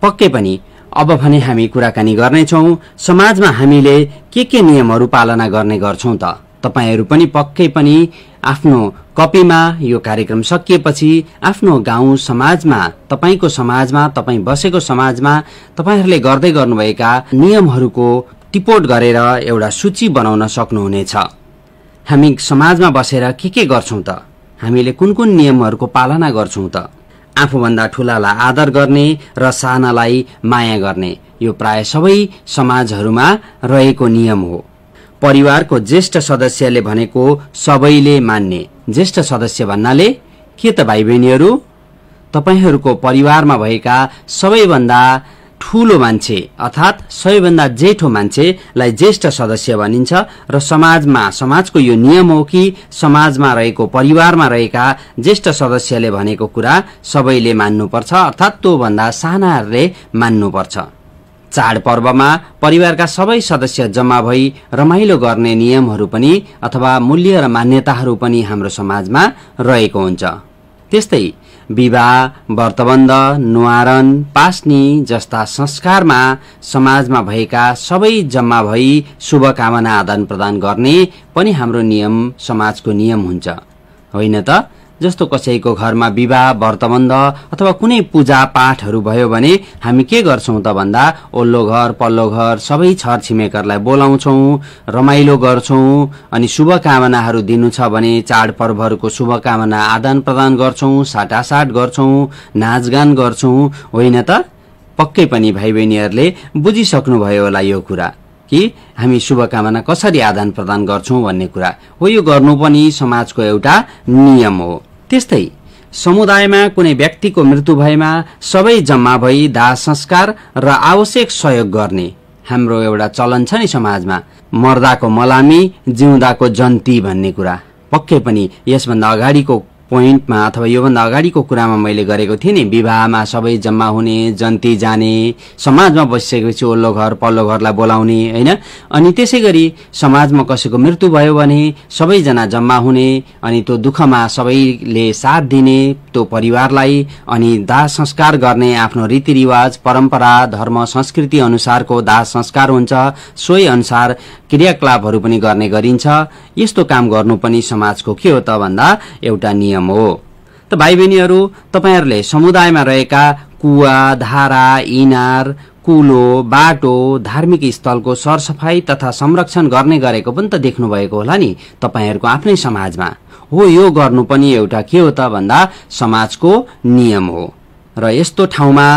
पक्कै पनि अब भने हामी कुराकानी गर्नेछौं समाजमा हामीले के नियमहरू पालना गर्ने गर्छौं त। तपाईहरु पनि पक्कै पनि आफ्नो कपीमा यो कार्यक्रम सकिएपछि आफ्नो गाउँ समाजमा, तपाईको समाजमा, तपाई बसेको समाजमा तपाईहरुले गर्दै गर्नुभएका नियमहरूको टिपोट गरेर एउटा सूची बनाउन सक्नुहुनेछ। हामी समाजमा बसेर के गर्छौं त? हामीले कुन नियमहरूको पालना गर्छौं त? आफूभन्दा ठूलालाई आदर गर्ने र सानालाई माया गर्ने यो प्राय सबै समाजहरूमा रहेको नियम हो। परिवारको ज्येष्ठ सदस्यले भनेको सबैले मान्ने। ज्येष्ठ सदस्य भन्नाले के त भाइ बहिनीहरू? तपाईहरूको परिवारमा भएका सबैभन्दा ठूलो मान्छे अर्थात सबैभन्दा जेठो मान्छेलाई ज्येष्ठ सदस्य भनिन्छ र समाजको यो नियम हो कि समाजमा रहेको, परिवारमा रहेका ज्येष्ठ सदस्यले भनेको कुरा सबैले मान्नुपर्छ अर्थात त्यो भन्दा सानाहरूले मान्नुपर्छ। चाडपर्वमा परिवारका सबै सदस्य जम्मा भई रमाइलो गर्ने नियमहरू पनि अथवा मूल्य र मान्यताहरू पनि हाम्रो समाजमा रहेको हुन्छ। त्यस्तै विवाह, व्रतबन्ध, न्वारन, पास्नी जस्ता संस्कारमा समाजमा भएका सबै जम्मा भई शुभकामना आदान प्रदान गर्ने पनि हाम्रो नियम, समाजको नियम हुन्छ, होइन त? जस्तो कसैको घरमा विवाह, व्रतबन्ध अथवा कुनै पूजा पाठहरू भयो भने हामी के गर्छौं त भन्दा ओल्लो घर, पल्लो घर सबै छरछिमेकहरूलाई बोलाउँछौं, रमाइलो गर्छौं अनि शुभकामनाहरू दिनु छ भने चाडपर्वहरूको शुभकामना आदान प्रदान गर्छौं, साटासाट गर्छौं, नाचगान गर्छौं, होइन त? पक्कै पनि भाइ बहिनीहरूले बुझिसक्नुभयो होला यो कुरा कि हामी शुभकामना कसरी आदान प्रदान गर्छौं भन्ने कुरा हो। यो गर्नु पनि समाजको एउटा नियम हो। त्यस्तै समुदायमा कुनै व्यक्तिको मृत्यु भएमा सबै जम्मा भई दाह संस्कार र आवश्यक सहयोग गर्ने हाम्रो एउटा चलन छ नि समाजमा। मर्दाको मलामी, जिउँदाको जन्ती भन्ने कुरा पक्कै पनि यसभन्दा अगाडिको पोइन्टमा अथवा योभन्दा अगाडिको कुरामा मैले गरेको थिएँ नि। विवाहमा सबै जम्मा हुने, जन्ती जाने, समाजमा बसिसकेपछि ओल्लो घर पल्लो घरलाई बोलाउने, होइन? अनि त्यसै गरी समाजमा कसैको मृत्यु भयो भने सबैजना जम्मा हुने अनि त्यो दुःखमा सबैले साथ दिने त्यो परिवारलाई, अनि दाह संस्कार गर्ने आफ्नो रीतिरिवाज, परम्परा, धर्म, संस्कृति अनुसारको दाह संस्कार हुन्छ। सोही अनुसार क्रियाकलापहरू पनि गर्ने गरिन्छ। यस्तो काम गर्नु पनि समाजको के हो त भन्दा एउटा नियम हो। त भाइ बहिनीहरू, तपाईहरुले समुदायमा रहेका कुवा, धारा, इनार, कुलो, बाटो, धार्मिक स्थलको सरसफाई तथा संरक्षण गर्ने गरेको पनि त देख्नु भएको होला नि तपाईहरुको आफ्नै समाजमा। हो, यो गर्नु पनि एउटा के हो त भन्दा समाजको नियम हो। र यस्तो ठाउँमा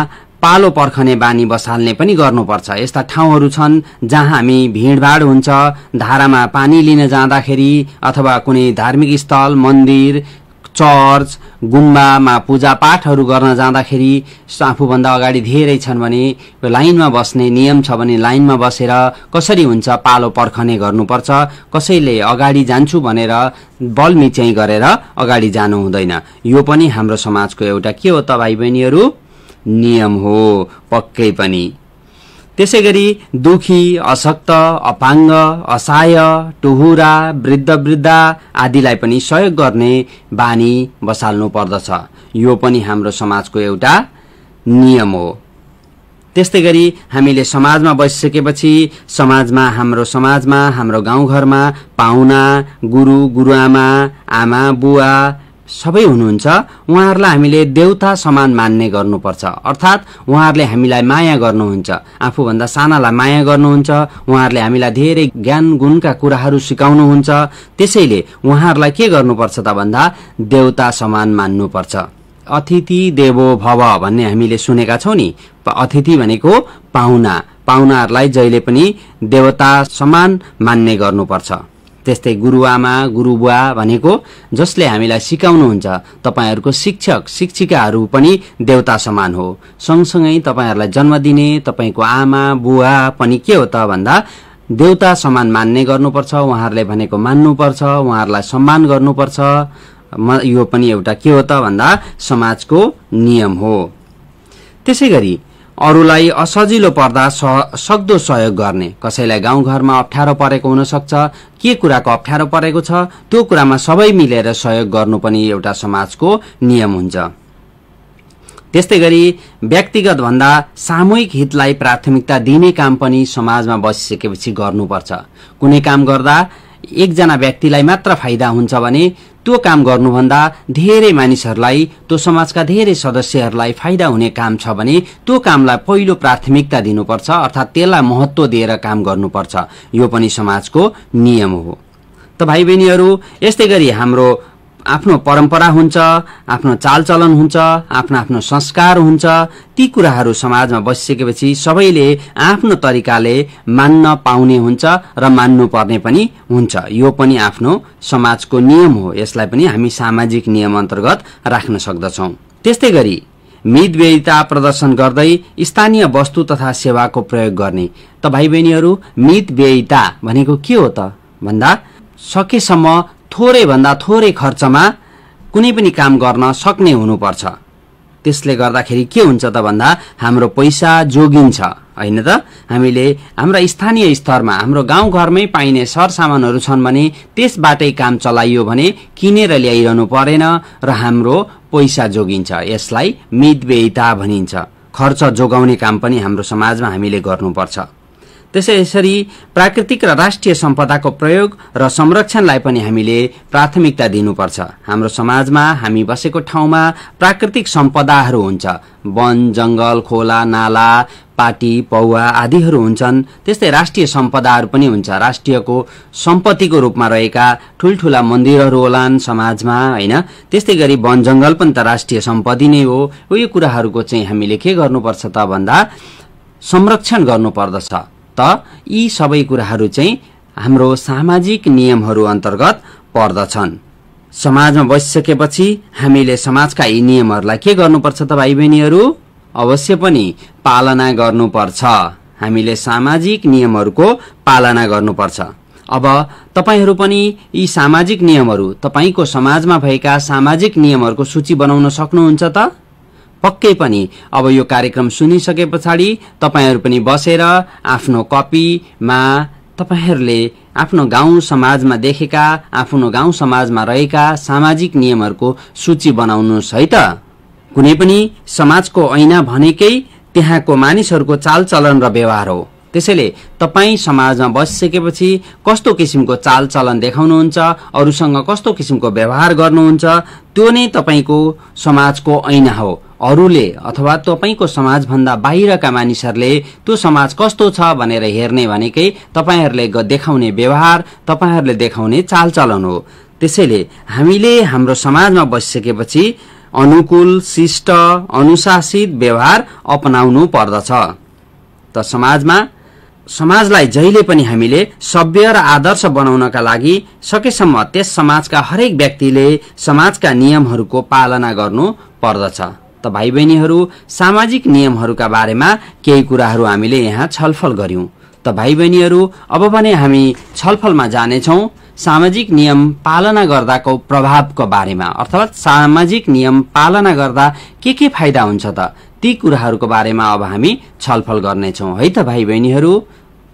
पालो पर्खने बानी बसाल्ने पनि गर्नुपर्छ। यस्ता ठाउँहरू छन् जहाँ हामी भिडभाड हुन्छ, धारामा पानी लिन जाँदाखेरि अथवा कुनै धार्मिक स्थल, मन्दिर, चर्च, गुम्बामा पूजा पाठहरू गर्न जाँदाखेरि आफूभन्दा अगाडि धेरै छन् भने लाइनमा बस्ने नियम छ भने लाइनमा बसेर कसरी हुन्छ पालो पर्खने गर्नुपर्छ। कसैले अगाडि जान्छु भनेर बलमिच्याइ गरेर अगाडि जानु हुँदैन। यो पनि हाम्रो समाजको एउटा के हो त भाइ बहिनीहरू? नियम हो पक्कै पनि। त्यसै गरी दुखी, अशक्त, अपाङ्ग, असहाय, टुहुरा, वृद्ध वृद्धा आदिलाई पनि सहयोग गर्ने बानी बसाल्नु पर्दछ। यो पनि हाम्रो समाजको एउटा नियम हो। त्यस्तै गरी हामीले समाजमा बसिसकेपछि हाम्रो गाउँघरमा पाहुना, गुरु गुरुआमा, आमा बुवा सबै हुनुहुन्छ। उहाँहरूलाई हामीले देवता समान मान्ने गर्नुपर्छ। अर्थात उहाँहरूले हामीलाई माया गर्नुहुन्छ, आफूभन्दा सानालाई माया गर्नुहुन्छ, उहाँहरूले हामीलाई धेरै ज्ञान गुणका कुराहरू सिकाउनुहुन्छ। त्यसैले उहाँहरूलाई के गर्नुपर्छ त भन्दा देवता समान मान्नुपर्छ। अतिथि देवो भव भन्ने हामीले सुनेका छौं नि। अतिथि भनेको पाहुना, पाहुनाहरूलाई जहिले पनि देवता समान मान्ने गर्नुपर्छ। त्यस्तै गुरुआमा गुरुबुवा भनेको जसले हामीलाई सिकाउनुहुन्छ, तपाईहरूको शिक्षक शिक्षिकाहरू पनि देवता समान हो। सँगसँगै तपाईहरूलाई जन्म दिने तपाईको आमा बुवा पनि के हो त भन्दा देवता समान मान्ने गर्नुपर्छ, उहाँहरूले भनेको मान्नुपर्छ, उहाँहरूलाई सम्मान गर्नुपर्छ। यो पनि एउटा के हो त भन्दा समाजको नियम हो। त्यसैगरी अरूलाई असजिलो पर्दा सक्दो सहयोग गर्ने, कसैलाई गाउँघरमा अप्ठ्यारो परेको हुन सक्छ, के कुराको अप्ठ्यारो परेको छ त्यो कुरामा सबै मिलेर सहयोग गर्नु पनि एउटा समाजको नियम हुन्छ। त्यस्तै गरी व्यक्तिगत भन्दा सामूहिक हितलाई प्राथमिकता दिने काम पनि समाजमा बसिसकेपछि गर्नुपर्छ। कुनै काम गर्दा एकजना व्यक्तिलाई मात्र फाइदा हुन्छ भने त्यो काम गर्नुभन्दा धेरै मानिसहरूलाई, त्यो समाजका धेरै सदस्यहरूलाई फाइदा हुने काम छ भने त्यो कामलाई पहिलो प्राथमिकता दिनुपर्छ, अर्थात् त्यसलाई महत्त्व दिएर काम गर्नुपर्छ। यो पनि समाजको नियम हो। त भाइ बहिनीहरू, यस्तै गरी हाम्रो आफ्नो परम्परा हुन्छ, आफ्नो चालचलन हुन्छ, आफ्नो आफ्नो संस्कार हुन्छ। ती कुराहरू समाजमा बसिसकेपछि सबैले आफ्नो तरिकाले मान्न पाउने हुन्छ र मान्नु पर्ने पनि हुन्छ। यो पनि आफ्नो समाजको नियम हो। यसलाई पनि हामी सामाजिक नियम अन्तर्गत राख्न सक्दछौँ। त्यस्तै गरी मितव्ययिता प्रदर्शन गर्दै स्थानीय वस्तु तथा सेवाको प्रयोग गर्ने। त भाइ बहिनीहरू, मितव्ययिता भनेको के हो त भन्दा सकेसम्म थोरै भन्दा थोरै खर्चमा कुनै पनि काम गर्न सक्ने हुनुपर्छ। त्यसले गर्दाखेरि के हुन्छ त भन्दा हाम्रो पैसा जोगिन्छ, होइन त? हामीले हाम्रा स्थानीय स्तरमा हाम्रो गाउँघरमै पाइने सरसामानहरू छन् भने त्यसबाटै काम चलाइयो भने किनेर ल्याइरहनु परेन र हाम्रो पैसा जोगिन्छ। यसलाई मितव्ययिता भनिन्छ। खर्च जोगाउने काम पनि हाम्रो समाजमा हामीले गर्नुपर्छ। त्यसै प्राकृतिक र राष्ट्रिय सम्पदाको प्रयोग र संरक्षणलाई पनि हामीले प्राथमिकता दिनुपर्छ। हाम्रो समाजमा हामी बसेको ठाउँमा प्राकृतिक सम्पदाहरू हुन्छ। वन जंगल खोला नाला पाटी पौवा आदिहरू हुन्छन्। त्यस्तै राष्ट्रिय सम्पदाहरू पनि हुन्छ। राष्ट्रियको सम्पत्तिको रूपमा रहेका ठूलठूला मन्दिरहरू होलान् समाजमा, होइन? त्यस्तै गरी वन जंगल पनि त राष्ट्रिय सम्पत्ति नै हो। यो कुराहरूको चाहिँ हामीले के गर्नुपर्छ त भन्दा संरक्षण गर्नुपर्दछ। त यी सबै कुराहरू चाहिँ हाम्रो सामाजिक नियमहरू अन्तर्गत पर्दछन्। समाजमा बसिसकेपछि हामीले समाजका यी नियमहरूलाई के गर्नुपर्छ त भाइ बहिनीहरू? अवश्य पनि पालना गर्नुपर्छ। हामीले सामाजिक नियमहरूको पालना गर्नुपर्छ। अब तपाईहरू पनि यी सामाजिक नियमहरू, तपाईको समाजमा भएका सामाजिक नियमहरूको सूची बनाउन सक्नुहुन्छ त? पक्कै पनि अब यो कार्यक्रम सुनिसके पछाडि तपाईहरू पनि बसेर आफ्नो कपीमा तपाईहरूले आफ्नो गाउँ समाजमा देखेका, आफ्नो गाउँ समाजमा रहेका सामाजिक नियमहरूको सूची बनाउनुहोस् है त। कुनै पनि समाजको ऐना भनेकै त्यहाँको मानिसहरूको चालचलन र व्यवहार हो। त्यसैले तपाई समाजमा बसिसकेपछि कस्तो किसिमको चालचलन देखाउनुहुन्छ, अरूसँग कस्तो किसिमको व्यवहार गर्नुहुन्छ, त्यो नै तपाईको समाजको ऐना हो। अरूले अथवा तपाईको समाजभन्दा बाहिरका मानिसहरूले त्यो समाज कस्तो छ भनेर हेर्ने भनेकै तपाईहरूले देखाउने व्यवहार, तपाईहरूले देखाउने चालचलन हो। त्यसैले हामीले हाम्रो समाजमा बसिसकेपछि अनुकूल शिष्ट अनुशासित व्यवहार अपनाउनु पर्दछ। त समाजलाई जहिले पनि हामीले सभ्य र आदर्श बनाउनका लागि सकेसम्म त्यस समाजका हरेक व्यक्तिले समाजका नियमहरूको पालना गर्नु पर्दछ। त भाइ बहिनीहरू, सामाजिक नियमहरूका बारेमा केही कुराहरू हामीले यहाँ छलफल गर्यौं। त भाइ बहिनीहरू, अब भने हामी छलफलमा जानेछौं सामाजिक नियम पालना गर्दाको प्रभावको बारेमा, अर्थात् सामाजिक नियम पालना गर्दा के फाइदा हुन्छ त, ती कुराहरूको बारेमा अब हामी छलफल गर्नेछौं है त भाइ बहिनीहरू।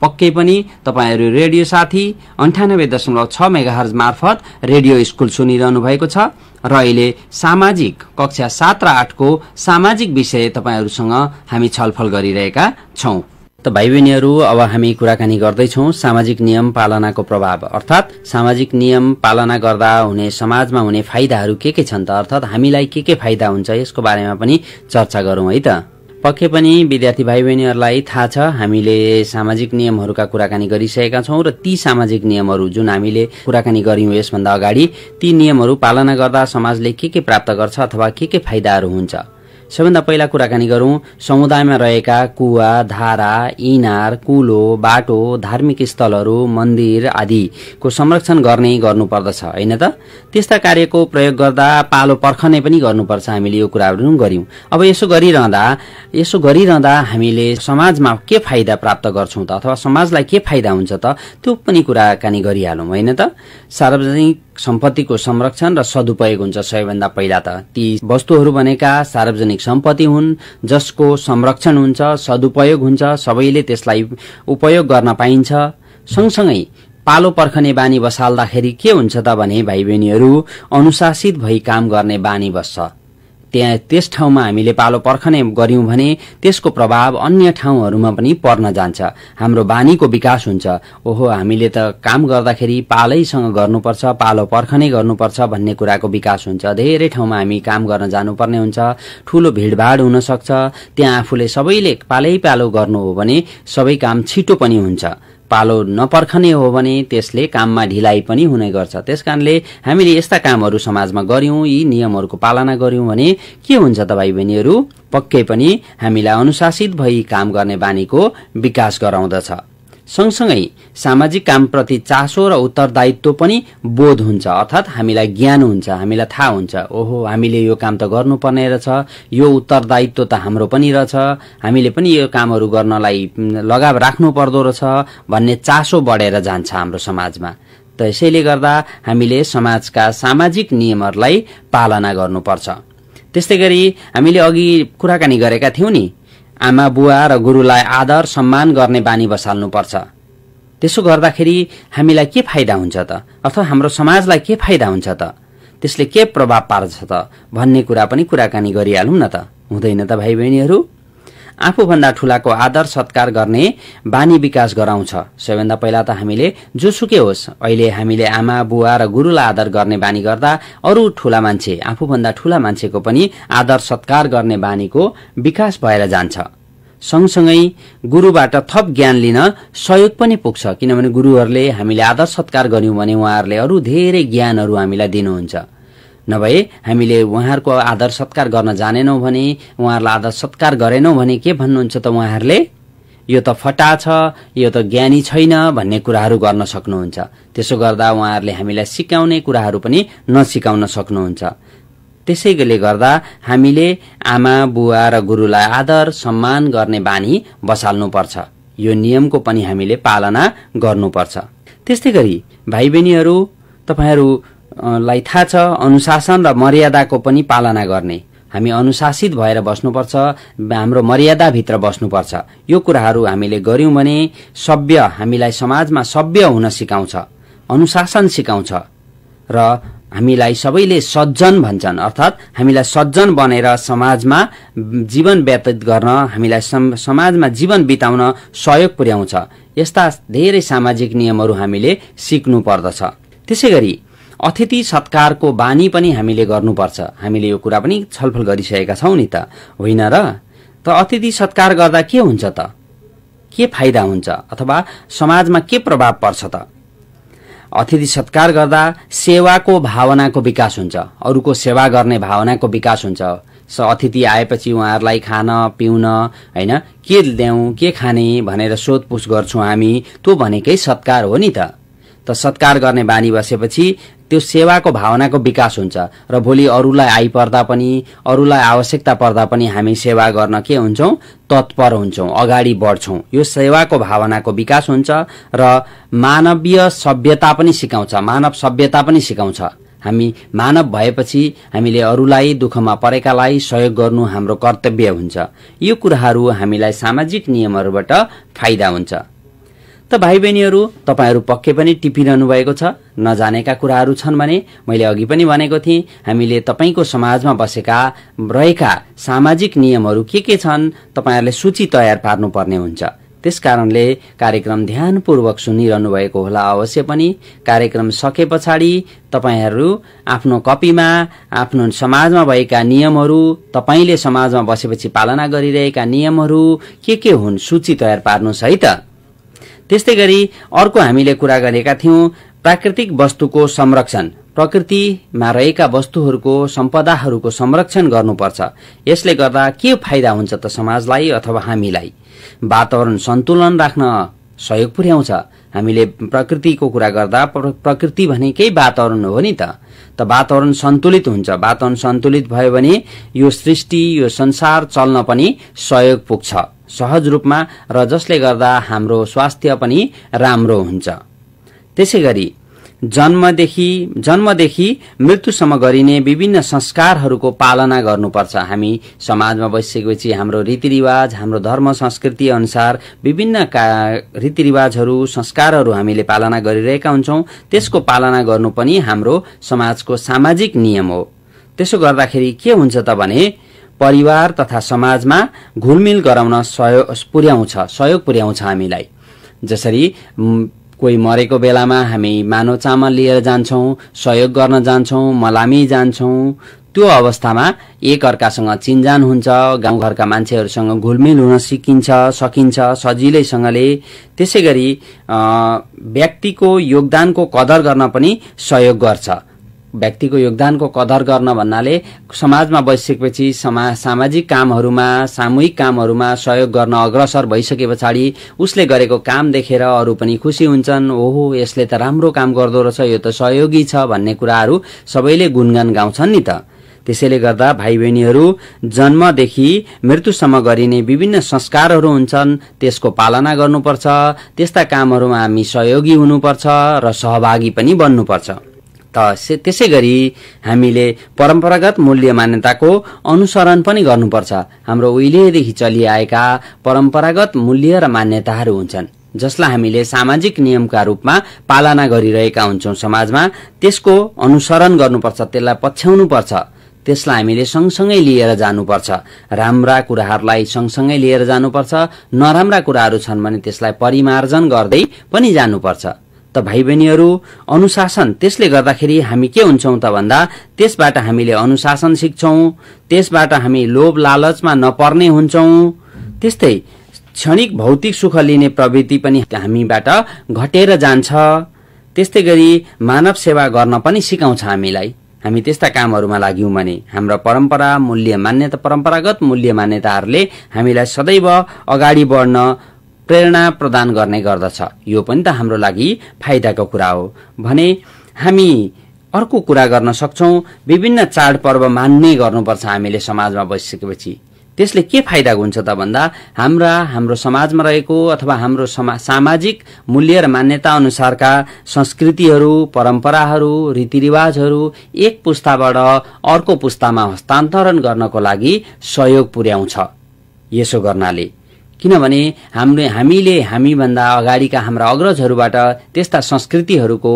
पक्कै पनि तपाईहरू रेडियो साथी 98.6 मेगाहर्ज मार्फत रेडियो स्कुल सुनिरहनु भएको छ र अहिले सामाजिक कक्षा 7 र 8 को सामाजिक विषय तपाईहरुसँग हामी छलफल गरिरहेका छौं। त भाइ बहिनीहरू, अब हामी कुराकानी गर्दैछौं सामाजिक नियम पालनाको प्रभाव, अर्थात् सामाजिक नियम पालना गर्दा हुने समाजमा हुने फाइदाहरू के छन् त, अर्थात् हामीलाई के फाइदा हुन्छ यसको बारेमा पनि चर्चा गरौं है त। पक्कै पनि विद्यार्थी भाइ बहिनीहरूलाई थाहा छ हामीले सामाजिक नियमहरूका कुराकानी गरिसकेका छौं र ती सामाजिक नियमहरू जुन हामीले कुराकानी गर्यौं यसभन्दा अगाडि, ती नियमहरू पालना गर्दा समाजले के प्राप्त गर्छ अथवा के फाइदाहरू हुन्छ सबैभन्दा पहिला कुराकानी गरौं समुदायमा रहेका कुवा, धारा, इनार, कुलो, बाटो, धार्मिक स्थलहरू, मन्दिर आदिको संरक्षण गर्नुपर्दछ हैन त। त्यस्ता कार्यको प्रयोग गर्दा पालो पर्खने पनि गर्नुपर्छ। हामीले यो कुराहरू गर्यौं। अब यसो गरिरहँदा हामीले समाजमा के फाइदा प्राप्त गर्छौं त, अथवा समाजलाई के फाइदा हुन्छ त, त्यो पनि कुराकानी गरिहालौं हैन त। सार्वजनिक सम्पत्तिको संरक्षण र सदुपयोग हुन्छ। सबैभन्दा पहिला त ती वस्तुहरू भनेका सार्वजनिक सम्पत्ति हुन् जसको संरक्षण हुन्छ, सदुपयोग हुन्छ, सबैले त्यसलाई उपयोग गर्न पाइन्छ। सँगसँगै पालो पर्खने बानी बसाल्दाखेरि के हुन्छ त भने भाइ बहिनीहरू अनुशासित भई काम गर्ने बानी बस्छ। त्यस ठाउँमा हामीले पालो पर्खने गर्यौं भने त्यसको प्रभाव अन्य ठाउँहरूमा पनि पर्न जान्छ। हाम्रो बानीको विकास हुन्छ। ओहो हामीले त काम गर्दाखेरि पालैसँग गर्नुपर्छ, पालो पर्खने गर्नुपर्छ भन्ने कुराको विकास हुन्छ। धेरै ठाउँमा हामी काम गर्न जानुपर्ने हुन्छ, ठूलो भिडभाड हुन सक्छ। त्यहाँ आफूले सबैले पालो गर्नु हो भने सबै काम छिटो पनि हुन्छ। पालो नपर्खने हो भने त्यसले काममा ढिलाइ पनि हुने गर्छ। त्यसकारणले हामीले यस्ता कामहरू समाजमा गर्यौं, यी नियमहरूको पालना गर्यौं भने के हुन्छ त भाइ बहिनीहरू, पक्कै पनि हामीलाई अनुशासित भई काम गर्ने बानीको विकास गराउँदछ। सँगसँगै सामाजिक कामप्रति चासो र उत्तरदायित्व पनि बोध हुन्छ। अर्थात हामीलाई ज्ञान हुन्छ, हामीलाई थाहा हुन्छ ओहो हामीले यो काम त गर्नुपर्ने रहेछ, यो उत्तरदायित्व त हाम्रो पनि रहेछ, हामीले पनि यो कामहरू गर्नलाई लगाव राख्नु पर्दो रहेछ भन्ने चासो बढेर जान्छ हाम्रो समाजमा। त्यसैले गर्दा हामीले समाजका सामाजिक नियमहरूलाई पालना गर्नुपर्छ। त्यस्तै गरी हामीले अघि कुराकानी गरेका थियौं नि, आमा बुवा र गुरुलाई आदर सम्मान गर्ने बानी बसाल्नुपर्छ। त्यसो गर्दाखेरि हामीलाई के फाइदा हुन्छ त, अथवा हाम्रो समाजलाई के फाइदा हुन्छ त, त्यसले के प्रभाव पार्छ त भन्ने कुरा पनि कुराकानी गरिहालौं न त, हुँदैन त भाइ बहिनीहरू। आफूभन्दा ठूलाको आदर सत्कार गर्ने बानी विकास गराउँछ। सबैभन्दा पहिला त हामीले जोसुकै होस्, अहिले हामीले आमा बुवा र गुरुलाई आदर गर्ने बानी गर्दा अरू ठूला मान्छे, आफूभन्दा ठूला मान्छेको पनि आदर सत्कार गर्ने बानीको विकास भएर जान्छ। सँगसँगै गुरुबाट थप ज्ञान लिन सहयोग पनि पुग्छ। किनभने गुरुहरूले हामीले आदर सत्कार गर्यौं भने उहाँहरूले अरू धेरै ज्ञानहरू हामीलाई दिनुहुन्छ। नभए हामीले उहाँहरूको आदर सत्कार गर्न जानेनौं भने, उहाँहरूलाई आदर सत्कार गरेनौं भने के भन्नुहुन्छ त उहाँहरूले, यो त फटा छ, यो त ज्ञानी छैन भन्ने कुराहरू गर्न सक्नुहुन्छ। त्यसो गर्दा उहाँहरूले हामीलाई सिकाउने कुराहरू पनि नसिकाउन सक्नुहुन्छ। त्यसैले गर्दा हामीले आमा बुवा र गुरुलाई आदर सम्मान गर्ने बानी बसाल्नुपर्छ। यो नियमको पनि हामीले पालना गर्नुपर्छ। त्यस्तै गरी भाइ बहिनीहरू तपाईहरुलाई थाहा छ अनुशासन र मर्यादाको पनि पालना गर्ने। हामी अनुशासित भएर बस्नुपर्छ, हाम्रो मर्यादा भित्र बस्नुपर्छ। यो कुराहरू हामीले गर्यौं भने सभ्य, हामीलाई समाजमा सभ्य हुन सिकाउँछ, अनुशासन सिकाउँछ र हामीलाई सबैले सज्जन भन्छन्। अर्थात हामीलाई सज्जन बनेर समाजमा जीवन व्यतीत गर्न, हामीलाई समाजमा जीवन बिताउन सहयोग पुर्याउँछ। यस्ता धेरै सामाजिक नियमहरू हामीले सिक्नु पर्दछ। त्यसैगरी अतिथि सत्कारको बानी पनि हामीले गर्नुपर्छ। हामीले यो कुरा पनि छलफल गरिसकेका छौं नि त, होइन र? त अतिथि सत्कार गर्दा के हुन्छ त, के फाइदा हुन्छ अथवा समाजमा के प्रभाव पर्छ त? अतिथि सत्कार गर्दा सेवाको भावनाको विकास हुन्छ, अरूको सेवा गर्ने भावनाको विकास हुन्छ। अतिथि आएपछि उहाँहरूलाई खान पिउन, हैन, के ल्याउँ के खाने भनेर सोधपुछ गर्छौं हामी, त्यो भनेकै सत्कार हो नि त। सत्कार गर्ने बानी बसेपछि त्यो सेवाको भावनाको विकास हुन्छ र भोलि अरूलाई आइपर्दा पनि, अरूलाई आवश्यकता पर्दा पनि हामी सेवा गर्न के हुन्छौं, तत्पर हुन्छौं, अगाडि बढ्छौं। यो सेवाको भावनाको विकास हुन्छ र मानवीय सभ्यता पनि सिकाउँछ, मानव सभ्यता पनि सिकाउँछ। हामी मानव भएपछि हामीले अरूलाई, दुःखमा परेकालाई सहयोग गर्नु हाम्रो कर्तव्य हुन्छ। यो कुराहरू हामीलाई सामाजिक नियमहरूबाट फाइदा हुन्छ। त भाइ बहिनीहरू, तपाईहरु पक्कै पनि टिपिरहनु भएको छ। नजानेका कुराहरू छन् भने मैले अघि पनि भनेको थिएँ, हामीले तपाईको समाजमा बसेका रहेका सामाजिक नियमहरू के छन् तपाईहरुले सूची तयार पार्नुपर्ने हुन्छ। त्यसकारणले कार्यक्रम ध्यानपूर्वक सुनिरहनु भएको होला अवश्य पनि। कार्यक्रम सके पछाडि तपाईहरु आफ्नो कपीमा आफ्नो समाजमा भएका नियमहरू, तपाईले समाजमा बसेपछि पालना गरिरहेका नियमहरू के हुन् सूची तयार पार्नुस् है त। त्यस्तै गरी अर्को हामीले कुरा गरेका थियौं, प्राकृतिक वस्तुको संरक्षण, प्रकृतिमा रहेका वस्तुहरूको सम्पदाहरूको संरक्षण गर्नुपर्छ। यसले गर्दा के फाइदा हुन्छ त समाजलाई अथवा हामीलाई? वातावरण सन्तुलन राख्न सहयोग पुर्याउँछ। हामीले प्रकृतिको कुरा गर्दा प्रकृति भनेकै वातावरण हो नि त वातावरण सन्तुलित हुन्छ। वातावरण सन्तुलित भयो भने यो सृष्टि, यो संसार चल्न पनि सहयोग पुग्छ सहज रूपमा, र जसले गर्दा हाम्रो स्वास्थ्य पनि राम्रो हुन्छ। त्यसैगरी जन्मदेखि मृत्युसम्म गरिने विभिन्न संस्कारहरूको पालना गर्नुपर्छ। हामी समाजमा बसिसकेपछि हाम्रो रीतिरिवाज, हाम्रो धर्म संस्कृति अनुसार विभिन्न रीतिरिवाजहरू, संस्कारहरू हामीले पालना गरिरहेका हुन्छौं। त्यसको पालना गर्नु पनि हाम्रो समाजको सामाजिक नियम हो। त्यसो गर्दाखेरि के हुन्छ त भने परिवार तथा समाजमा घुलमिल गराउन सहयोग पुर्याउँछ हामीलाई। जसरी कोही मरेको बेलामा हामी मानव चामल लिएर जान्छौं, सहयोग गर्न जान्छौं, मलामी जान्छौं। त्यो अवस्थामा एक अर्कासँग चिनजान हुन्छ, गाउँघरका मान्छेहरूसँग घुलमिल हुन सकिन्छ सजिलैसँगले। त्यसैगरी व्यक्तिको योगदानको कदर गर्न पनि सहयोग गर्छ। व्यक्तिको योगदानको कदर गर्न भन्नाले समाजमा बसिसकेपछि सामाजिक कामहरूमा, सामूहिक कामहरूमा सहयोग गर्न अग्रसर भइसके पछाडि उसले गरेको काम देखेर अरू पनि खुसी हुन्छन्। ओहो, यसले त राम्रो काम गर्दो रहेछ, यो त सहयोगी छ भन्ने कुराहरू सबैले गुणगान गाउँछन् नि त। त्यसैले गर्दा भाइ बहिनीहरू, जन्मदेखि मृत्युसम्म गरिने विभिन्न संस्कारहरू हुन्छन्, त्यसको पालना गर्नुपर्छ। त्यस्ता कामहरूमा हामी सहयोगी हुनुपर्छ र सहभागी पनि बन्नुपर्छ। त्यसैगरी हामीले परम्परागत मूल्य मान्यताको अनुसरण पनि गर्नुपर्छ। हाम्रो उहिलेदेखि चलिआएका परम्परागत मूल्य र मान्यताहरू हुन्छन् जसलाई हामीले सामाजिक नियमका रूपमा पालना गरिरहेका हुन्छौं समाजमा। त्यसको अनुसरण गर्नुपर्छ, त्यसलाई पछ्याउनुपर्छ, त्यसलाई हामीले सँगसँगै लिएर जानुपर्छ। राम्रा कुराहरूलाई सँगसँगै लिएर जानुपर्छ, नराम्रा कुराहरू छन् भने त्यसलाई परिमार्जन गर्दै पनि जानुपर्छ। त भाइ बहिनीहरू, अनुशासन, त्यसले गर्दाखेरि हामी के हुन्छौं त भन्दा त्यसबाट हामीले अनुशासन सिक्छौं, त्यसबाट हामी लोभ लालचमा नपर्ने हुन्छौं। त्यस्तै क्षणिक भौतिक सुख लिने प्रवृत्ति पनि हामीबाट घटेर जान्छ। त्यस्तै गरी मानव सेवा गर्न पनि सिकाउँछ हामीलाई। हामी त्यस्ता कामहरूमा लाग्यौं भने हाम्रो परम्परागत मूल्य मान्यताहरूले हामीलाई सदैव अगाडि बढ्न प्रेरणा प्रदान गर्ने गर्दछ। यो पनि त हाम्रो लागि फाइदाको कुरा हो। भने हामी अर्को कुरा गर्न सक्छौं, विभिन्न चाडपर्व मान्ने गर्नुपर्छ हामीले समाजमा बसिसकेपछि। त्यसले के फाइदा हुन्छ त भन्दा हाम्रो समाजमा रहेको अथवा हाम्रो सामाजिक मूल्य र मान्यता अनुसारका संस्कृतिहरू, परम्पराहरू, रीतिरिवाजहरू एक पुस्ताबाट अर्को पुस्तामा हस्तान्तरण गर्नको लागि सहयोग पुर्याउँछ। यसो गर्नाले किनभने हामीभन्दा अगाडिका हाम्रा अग्रजहरूबाट त्यस्ता संस्कृतिहरूको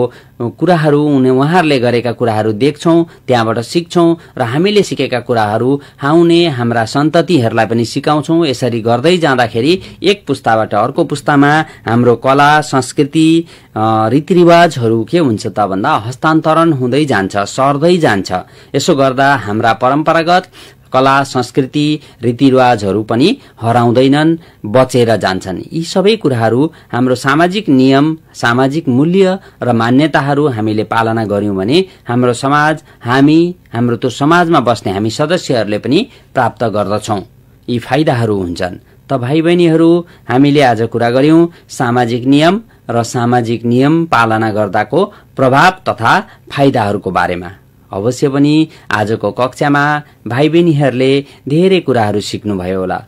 कुराहरू, उहाँहरूले गरेका कुराहरू देख्छौं, त्यहाँबाट सिक्छौं र हामीले सिकेका कुराहरू हाम्रा सन्ततिहरूलाई पनि सिकाउँछौं। यसरी गर्दै जाँदाखेरि एक पुस्ताबाट अर्को पुस्तामा हाम्रो कला, संस्कृति, रीतिरिवाजहरू के हुन्छ त भन्दा हस्तान्तरण हुँदै जान्छ, सर्दै जान्छ। यसो गर्दा हाम्रा परम्परागत कला, संस्कृति, रीतिरिवाजहरू पनि हराउँदैनन्, बचेर जान्छन्। यी सबै कुराहरू हाम्रो सामाजिक नियम, सामाजिक मूल्य र मान्यताहरू हामीले पालना गर्यौं भने हाम्रो समाज, हाम्रो त्यो समाजमा बस्ने हामी सदस्यहरूले पनि प्राप्त गर्दछौं। यी फाइदाहरू हुन्छन्। त भाइ बहिनीहरू, हामीले आज कुरा गर्यौं सामाजिक नियम र सामाजिक नियम पालना गर्दाको प्रभाव तथा फाइदाहरूको बारेमा। अवश्य पनि आजको कक्षामा भाइ बहिनीहरूले धेरै कुराहरू सिक्नुभयो होला।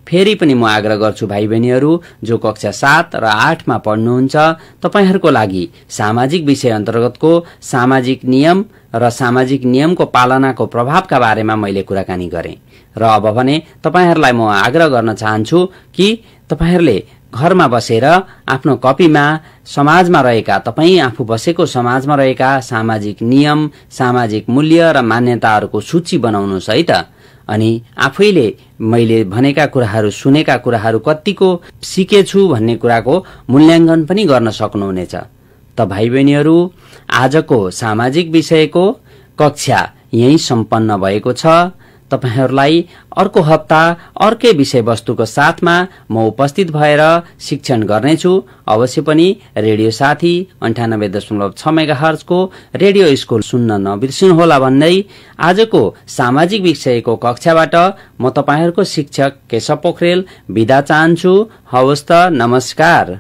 फेरि पनि म आग्रह गर्छु भाइ बहिनीहरू जो कक्षा 7 र 8 मा पढ्नुहुन्छ, तपाईहरुको लागि सामाजिक विषय अन्तर्गतको सामाजिक नियम र सामाजिक नियमको पालनाको प्रभावका बारेमा मैले कुराकानी गरे। र अब भने तपाईहरुलाई म आग्रह गर्न चाहन्छु कि तपाईहरुले घरमा बसेर आफ्नो कपीमा समाजमा रहेका, तपाई आफू बसेको समाजमा रहेका सामाजिक नियम, सामाजिक मूल्य र मान्यताहरूको सूची बनाउनुस् है त। अनि आफैले मैले भनेका कुराहरू, सुनेका कुराहरू कतिको सिकेछु भन्ने कुराको मूल्याङ्कन पनि गर्न सक्नुहुनेछ। त भाइ बहिनीहरू, आजको सामाजिक विषयको कक्षा यही सम्पन्न भएको छ। तपाईहरुलाई अर्को हप्ता अर्कै विषयवस्तुको साथमा म उपस्थित भएर शिक्षण गर्नेछु। अवश्य पनि रेडियो साथी 98.6 मेगाहर्ज को रेडियो स्कुल सुन्न नबिर्सिनुहोला भन्दै आजको सामाजिक विषयको कक्षाबाट म तपाईहरुको शिक्षक केशव पोखरेल बिदा चाहन्छु। हवस् त, नमस्कार।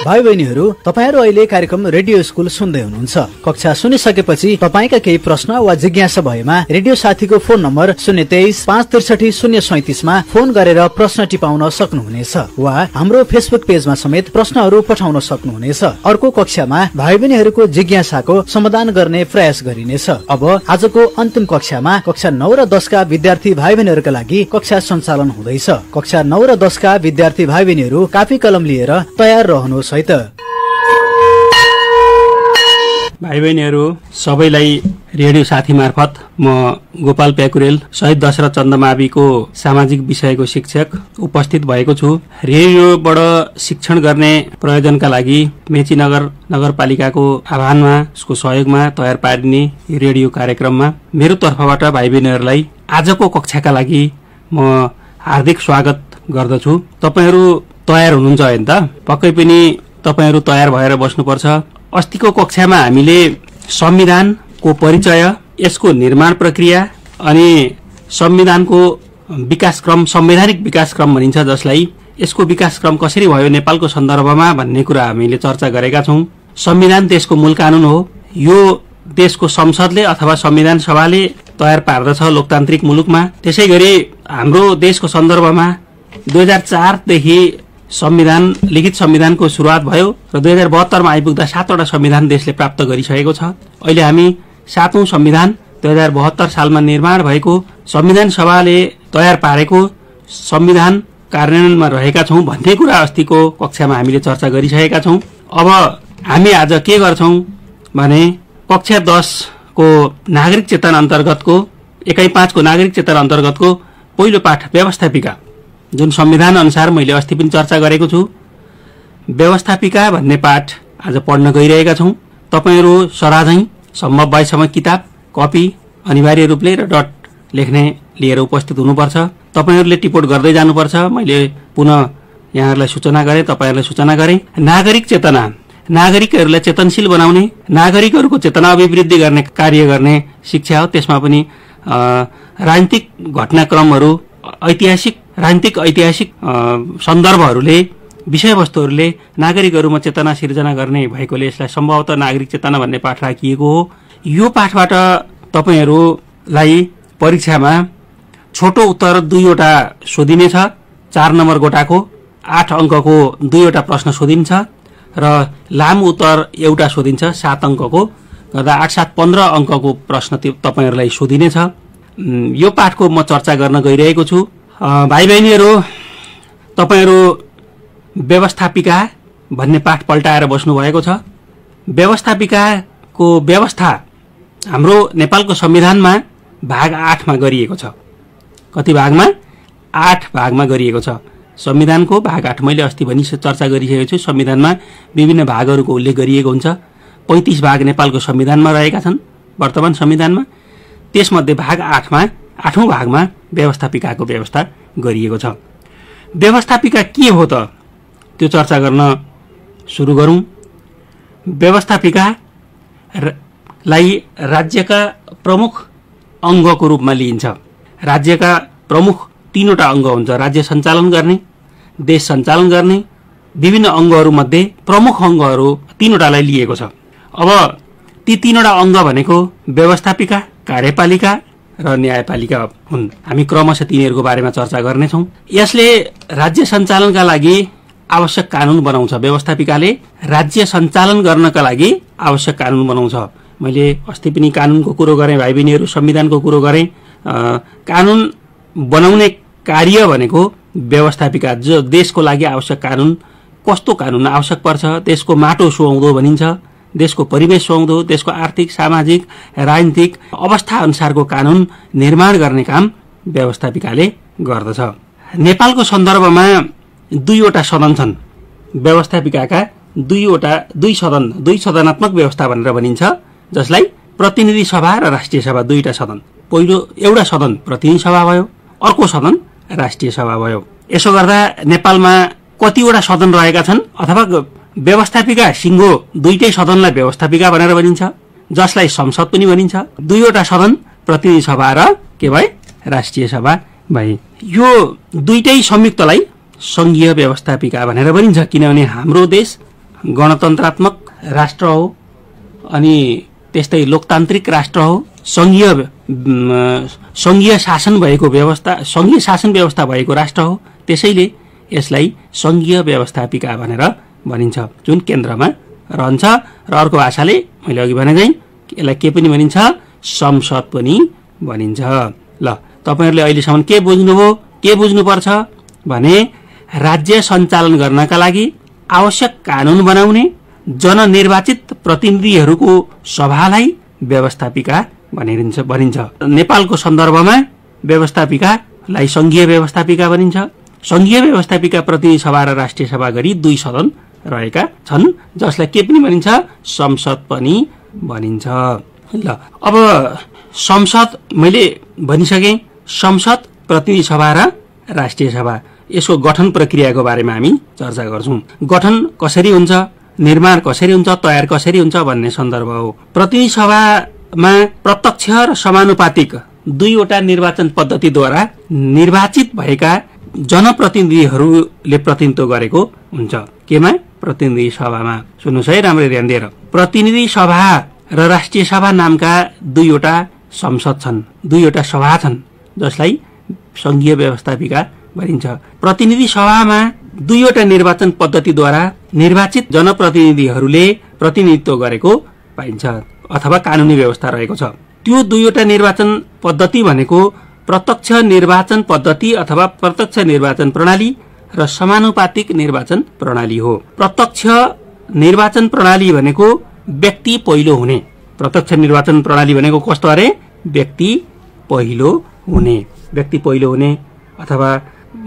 भाइ बहिनीहरू, तपाईहरु अहिले कार्यक्रम रेडियो स्कुल सुन्दै हुनुहुन्छ। कक्षा सुनिसकेपछि तपाईका केही प्रश्न वा जिज्ञासा भएमा रेडियो साथीको फोन नम्बर 023-563-037 मा फोन गरेर प्रश्न टिपाउन सक्नुहुनेछ वा हाम्रो फेसबुक पेजमा समेत प्रश्नहरू पठाउन सक्नुहुनेछ। अर्को कक्षामा भाइ बहिनीहरूको जिज्ञासाको समाधान गर्ने प्रयास गरिनेछ। अब आजको अन्तिम कक्षामा कक्षा 9 र 10 का विद्यार्थी भाइ बहिनीहरूका लागि कक्षा सञ्चालन हुँदैछ। कक्षा 9 र 10 का विद्यार्थी भाइ बहिनीहरू कापी कलम लिएर तयार रहनुहोस्। भाइ बहिनीहरू सबैलाई रेडियो साथी मार्फत म गोपाल प्याकुरेल शहीद दशरथ चन्द्रमाविको सामाजिक विषयको शिक्षक उपस्थित भएको छु। रेडियोबाट शिक्षण गर्ने प्रयोजनका लागि मेचीनगर नगरपालिकाको आह्वानमा उसको सहयोगमा तयार पारिने रेडियो कार्यक्रममा मेरो तर्फबाट भाइ बहिनीहरूलाई आजको कक्षाका लागि म हार्दिक स्वागत गर्दछु। तपाईहरू तयार हुनुहुन्छ हैन त? पक्कै पनि तपाईहरू तयार भएर बस्नुपर्छ। अस्तिको कक्षामा हामीले संविधानको परिचय, यसको निर्माण प्रक्रिया अनि संविधानको विकासक्रम, संवैधानिक विकासक्रम भनिन्छ जसलाई, यसको विकासक्रम कसरी भयो नेपालको सन्दर्भमा भन्ने कुरा हामीले चर्चा गरेका छौं। संविधान देशको मूल कानून हो। यो देशको संसदले अथवा संविधान सभाले तयार पार्दछ लोकतान्त्रिक मुलुकमा। त्यसैगरी हाम्रो देशको सन्दर्भमा 2004 देखि लिखित संविधानको सुरुवात भयो र 2072 मा आइपुग्दा 7 वटा संविधान देशले प्राप्त गरिसकेको छ। अहिले हामी 7औं संविधान 2072 सालमा निर्माण भएको संविधान सभाले तयार पारेको संविधान कार्यान्वयनमा रहेका छौं भन्ने कुरा अस्तिको कक्षामा हामीले चर्चा गरिसकेका छौं। अब हामी आज के गर्छौं भने कक्षा 10 को नागरिक चेतना अन्तर्गतको इकाइ 5 को नागरिक चेतना अन्तर्गतको पहिलो पाठ व्यवस्थापिका, जुन संविधान अनुसार मैले अस्ति पनि चर्चा गरेको छु, व्यवस्थापिका भन्ने पाठ आज पढ्न गइरहेका छौं। तपाईहरु सराझै सम्भव भएसम्म किताब, कपी अनिवार्य रूपले र डट लेख्ने लिएर उपस्थित हुनुपर्छ। तपाईहरुले टिपोट गर्दै जानुपर्छ। मैले पुनः यहाँहरुलाई सूचना गरे, तपाईहरुलाई सूचना गरे। नागरिक चेतना, नागरिकहरुलाई चेतनशील बनाउने, नागरिकहरुको चेतना अभिवृद्धि गर्ने कार्य गर्ने शिक्षा हो। त्यसमा पनि राजनीतिक घटनाक्रमहरु, राजनीतिक ऐतिहासिक सन्दर्भहरूले, विषयवस्तुहरूले नागरिकहरुमा चेतना सिर्जना गर्ने भएकोले यसलाई सम्भवतः नागरिक चेतना भन्ने पाठ राखिएको हो। यो पाठबाट तपाईहरुलाई परीक्षामा छोटो उत्तर 2 वटा सोधिनेछ। 4 नम्बर गोटाको 8 अंकको 2 वटा प्रश्न सोधिन्छ र लामो उत्तर एउटा सोधिन्छ 7 अंकको, गर्दा 8-7 15 अंकको प्रश्न तपाईहरुलाई सोधिनेछ। यो पाठको म चर्चा गर्न गइरहेको छु। भाइ बहिनीहरू, तपाईहरु व्यवस्थापिका भन्ने पाठ पल्टाएर बस्नु भएको छ। व्यवस्थापिकाको व्यवस्था हाम्रो नेपालको संविधानमा भाग 8 मा गरिएको छ। कति भागमा? 8 भागमा गरिएको छ। संविधानको भाग 8 मैले अस्ति भनी चर्चा गरिसकेको छु। संविधानमा विभिन्न भागहरूको उल्लेख गरिएको हुन्छ। 35 भाग नेपालको संविधानमा रहेका छन् वर्तमान संविधानमा। त्यसमध्ये भाग 8 मा 8औं भागमा व्यवस्थापिकाको व्यवस्था गरिएको छ। व्यवस्थापिका के हो त? त्यो चर्चा गर्न सुरु गरौं। व्यवस्थापिकालाई राज्यका प्रमुख अंगको रूपमा लिइन्छ। राज्यका प्रमुख 3 वटा अंग हुन्छ। राज्य सञ्चालन गर्ने, देश सञ्चालन गर्ने, विभिन्न अंगहरू मध्ये प्रमुख अंगहरू 3 वटालाई लिएको छ। अब ती 3 वटा अंग भनेको व्यवस्थापिका, कार्यपालिका र न्यायपालिका हुन्। हामी क्रमशः तिनीहरूको बारेमा चर्चा गर्नेछौं। यसले राज्य सञ्चालनका लागि आवश्यक कानून बनाउँछ। व्यवस्थापिकाले राज्य सञ्चालन गर्नका लागि आवश्यक कानून बनाउँछ। मैले अस्ति पनि कानूनको कुरो गरेँ, भाइ बहिनीहरू संविधानको कुरो गरेँ। कानून बनाउने कार्य भनेको व्यवस्थापिका, जो देशको लागि आवश्यक कानून, कस्तो कानून आवश्यक पर्छ, देशको माटो सुहाउँदो भनिन्छ, देशको परिवेश सुहाउँदो, देशको आर्थिक, सामाजिक, राजनीतिक अवस्था अनुसारको कानून निर्माण गर्ने काम व्यवस्थापिकाले गर्दछ। नेपालको सन्दर्भमा 2 वटा सदन छन्। व्यवस्थापिकाका 2 सदनात्मक व्यवस्था भनेर भनिन्छ, जसलाई प्रतिनिधि सभा र राष्ट्रिय सभा दुईटा सदन। पहिलो एउटा सदन प्रतिनिधि सभा भयो, अर्को सदन राष्ट्रिय सभा भयो। यसो गर्दा नेपालमा कतिवटा सदन रहेका छन् अथवा व्यवस्थापिका सिङ्गो दुईटै सदनलाई व्यवस्थापिका भनेर भनिन्छ, जसलाई संसद पनि भनिन्छ। दुईवटा सदन प्रतिनिधि सभा र के भए राष्ट्रिय सभा भए। यो दुईटै संयुक्तलाई संघीय व्यवस्थापिका भनेर भनिन्छ, किनभने हाम्रो देश गणतन्त्रात्मक राष्ट्र हो अनि त्यस्तै लोकतान्त्रिक राष्ट्र हो। संघीय शासन भएको व्यवस्था, संघीय शासन व्यवस्था भएको राष्ट्र हो। त्यसैले यसलाई संघीय व्यवस्थापिका भनेर भनिन्छ, जुन केन्द्रमा रहन्छ। र अर्को भाषाले मैले अघि भने चाहिँ यसलाई के पनि भनिन्छ, संसद पनि भनिन्छ। ल, तपाईहरुले अहिलेसम्म के बुझ्नुभयो, के बुझ्नुपर्छ भने राज्य सञ्चालन गर्नका लागि आवश्यक कानून बनाउने जननिर्वाचित प्रतिनिधिहरूको सभालाई व्यवस्थापिका भनिन्छ। नेपालको सन्दर्भमा व्यवस्थापिकालाई संघीय व्यवस्थापिका भनिन्छ। संघीय व्यवस्थापिका प्रतिनिधि सभा र राष्ट्रिय सभा गरी दुई सदन रहेका छन्, जसलाई के पनि भनिन्छ, संसद पनि भनिन्छ। ल, अब संसद मैले भनिसके। संसद, प्रतिनिधि सभा र राष्ट्रिय सभा, यसको गठन प्रक्रियाको बारेमा हामी चर्चा गर्छौं। गठन कसरी हुन्छ, निर्माण कसरी हुन्छ, तयार कसरी हुन्छ भन्ने सन्दर्भ हो। प्रतिनिधि सभामा प्रत्यक्ष र समानुपातिक दुईवटा निर्वाचन पद्धतिद्वारा निर्वाचित भएका जनप्रतिनिधिहरूले प्रतिनिधित्व गरेको हुन्छ। केमा? प्रतिनिधि सभामा। सुन्नुहोस् है राम्ररी ध्यान दिएर। प्रतिनिधि सभा र राष्ट्रिय सभा नामका दुईवटा संसद छन्, दुईवटा सभा छन्, जसलाई संघीय व्यवस्थापिका भनिन्छ। प्रतिनिधि सभामा दुईवटा निर्वाचन पद्धतिद्वारा निर्वाचित जनप्रतिनिधिहरूले प्रतिनिधित्व गरेको पाइन्छ अथवा कानूनी व्यवस्था रहेको छ। त्यो दुईवटा निर्वाचन पद्धति भनेको प्रत्यक्ष निर्वाचन पद्धति अथवा प्रत्यक्ष निर्वाचन प्रणाली र समानुपातिक निर्वाचन प्रणाली हो। प्रत्यक्ष निर्वाचन प्रणाली भनेको व्यक्ति पहिलो हुने। प्रत्यक्ष निर्वाचन प्रणाली भनेको कस्तो अरे? व्यक्ति पहिलो हुने। व्यक्ति पहिलो हुने अथवा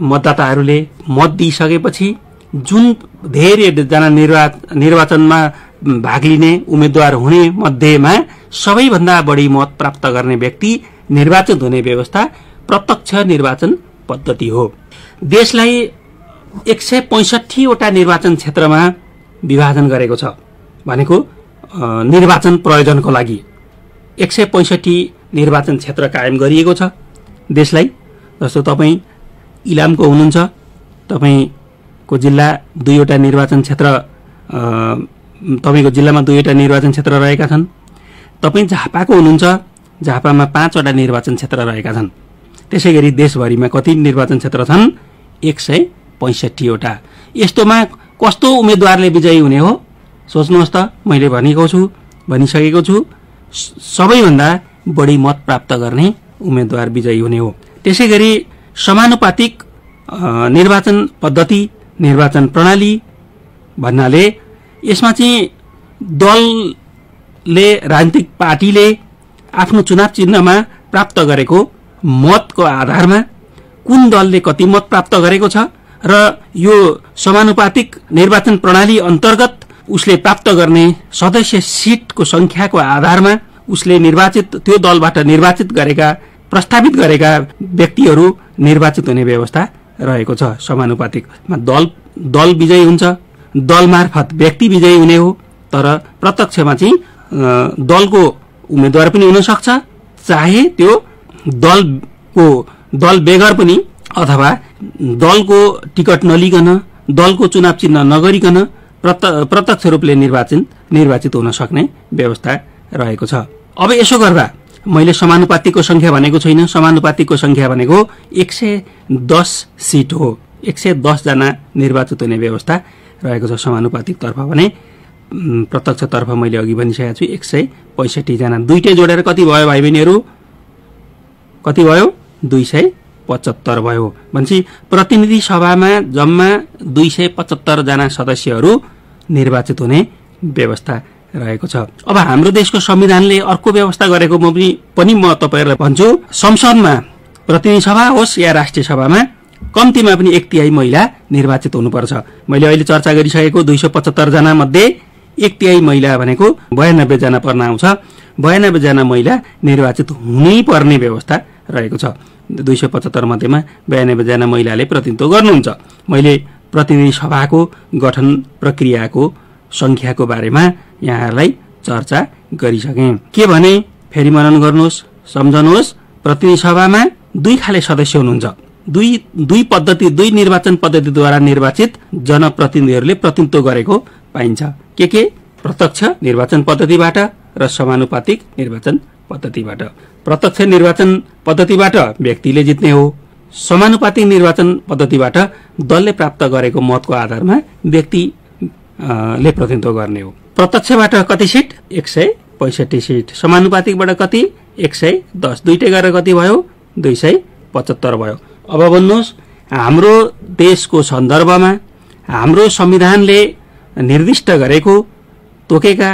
मतदाताहरूले मत दिइसकेपछि जुन धेरै जना निर्वाचनमा भाग लिने उम्मेद्वार हुने मध्येमा सबैभन्दा बढी मत प्राप्त गर्ने व्यक्ति निर्वाचित हुने व्यवस्था प्रत्यक्ष निर्वाचन पद्धति हो। देशलाई 165 वटा निर्वाचन क्षेत्रमा विभाजन गरेको छ भनेको निर्वाचन प्रयोजनको लागि 165 निर्वाचन क्षेत्र कायम गरिएको छ देशलाई। जस्तो तपाईँ इलामको हुनुहुन्छ, तपाईको जिल्ला दुईवटा निर्वाचन क्षेत्र, तपाईको जिल्लामा दुईवटा निर्वाचन क्षेत्र रहेका छन्। तपाईँ झापाको हुनुहुन्छ, झापामा 5 वटा निर्वाचन क्षेत्र रहेका छन्। त्यसैगरी देशभरिमा कति निर्वाचन क्षेत्र छन्? 165 वटा। यस्तोमा कस्तो उम्मेद्वारले विजयी हुने हो सोच्नुहोस् त। मैले भनिसकेको छु, सबैभन्दा बढी मत प्राप्त गर्ने उम्मेद्वार विजयी हुने हो। त्यसैगरी समानुपातिक निर्वाचन पद्धति, निर्वाचन प्रणाली भन्नाले यसमा चाहिँ दलले, राजनीतिक पार्टीले आफ्नो चुनाव चिन्हमा प्राप्त गरेको मतको आधारमा कुन दलले कति मत प्राप्त गरेको छ र यो समानुपातिक निर्वाचन प्रणाली अन्तर्गत उसले प्राप्त गर्ने सदस्य सिटको संख्याको आधारमा उसले त्यो दलबाट निर्वाचित गरेका, प्रस्तावित गरेका व्यक्तिहरू निर्वाचित हुने व्यवस्था रहेको छ। समानुपातिकमा दल विजयी हुन्छ, दल मार्फत व्यक्ति विजयी हुने हो। तर प्रत्यक्षमा चाहिँ दलको उम्मेद्वार पनि हुन सक्छ, चाहे त्यो दल बेगर पनि अथवा दलको टिकट नलिकन, दलको चुनाव चिन्ह नगरिकन प्रत्यक्ष रूपले निर्वाचित हुन सक्ने व्यवस्था रहेको छ। अब यसो गर्दा मैले समानुपातिकको संख्या भनेको छैन। समानुपातिकको संख्या भनेको 110 सिट हो। 110 जना निर्वाचित हुने व्यवस्था रहेको छ समानुपातिक तर्फ भने। प्रत्यक्ष तर्फ मैले अघि भनिसकेको छु 165 जना। दुईटै जोडेर कति भयो भाइ बहिनीहरू? कति भयो? 275 भयो। भनेपछि प्रतिनिधि सभामा जम्मा 275 जना सदस्यहरू निर्वाचित हुने व्यवस्था रहेको छ। अब हाम्रो देशको संविधानले अर्को व्यवस्था गरेको पनि म तपाईहरुलाई भन्छु। संसदमा प्रतिनिधि सभा होस् या राष्ट्रिय सभामा कम्तीमा पनि 1/3 महिला निर्वाचित हुनुपर्छ। मैले अहिले चर्चा गरिसकेको 275 जना मध्ये 1/3 महिला भनेको 92 जना पर्न आउँछ। 92 जना महिला निर्वाचित हुनै पर्ने व्यवस्था रहेको छ। 275 मध्येमा 92 जना महिलाले प्रतिनिधित्व गर्नुहुन्छ। मैले प्रतिनिधि सभाको गठन प्रक्रियाको संख्याको बारेमा यहाँहरूलाई चर्चा गरिसकेँ। के भने फेरि मनन गर्नुहोस्, सम्झनुहोस्। प्रतिनिधि सभामा 2 खाले सदस्य हुनुहुन्छ। दुई निर्वाचन पद्धतिद्वारा निर्वाचित जनप्रतिनिधिहरूले प्रतिनिधित्व गरेको पाइन्छ। के प्रत्यक्ष निर्वाचन पद्धतिबाट र समानुपातिक निर्वाचन पद्धतिबाट। प्रत्यक्ष निर्वाचन पद्धतिबाट व्यक्तिले जित्ने हो। समानुपातिक निर्वाचन पद्धतिबाट दलले प्राप्त गरेको मतको आधारमा व्यक्तिले प्रतिनिधित्व गर्ने हो। प्रत्यक्षबाट कति सिट? 165 सिट। समानुपातिकबाट कति? 110। दुईटै गरेर कति भयो? 275 भयो। अब भन्नुहोस्, हाम्रो देशको सन्दर्भमा हाम्रो संविधानले निर्दिष्ट गरेको तोकेका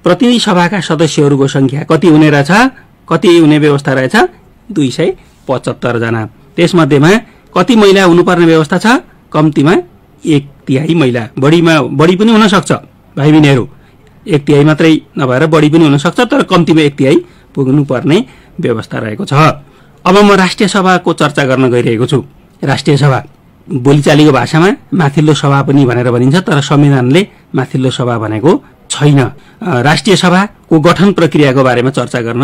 प्रतिनिधि सभाका सदस्यहरूको संख्या कति हुने रहेछ? कति हुने व्यवस्था रहेछ? 275 जना। त्यसमध्येमा कति महिला हुनुपर्ने व्यवस्था छ? कम्तीमा 1/3 महिला। बढी पनि हुन सक्छ भाइ बहिनीहरू, 1/3 मात्रै नभएर बढी पनि हुन सक्छ, तर कम्तीमा 1/3 पुग्नुपर्ने व्यवस्था रहेको छ। अब म राष्ट्रिय सभाको चर्चा गर्न गइरहेको छु। राष्ट्रिय सभा बोलीचालीको भाषामा माथिल्लो सभा पनि भनेर भनिन्छ, तर संविधानले माथिल्लो सभा भनेको छैन। राष्ट्रिय सभाको गठन प्रक्रियाको बारेमा चर्चा गर्न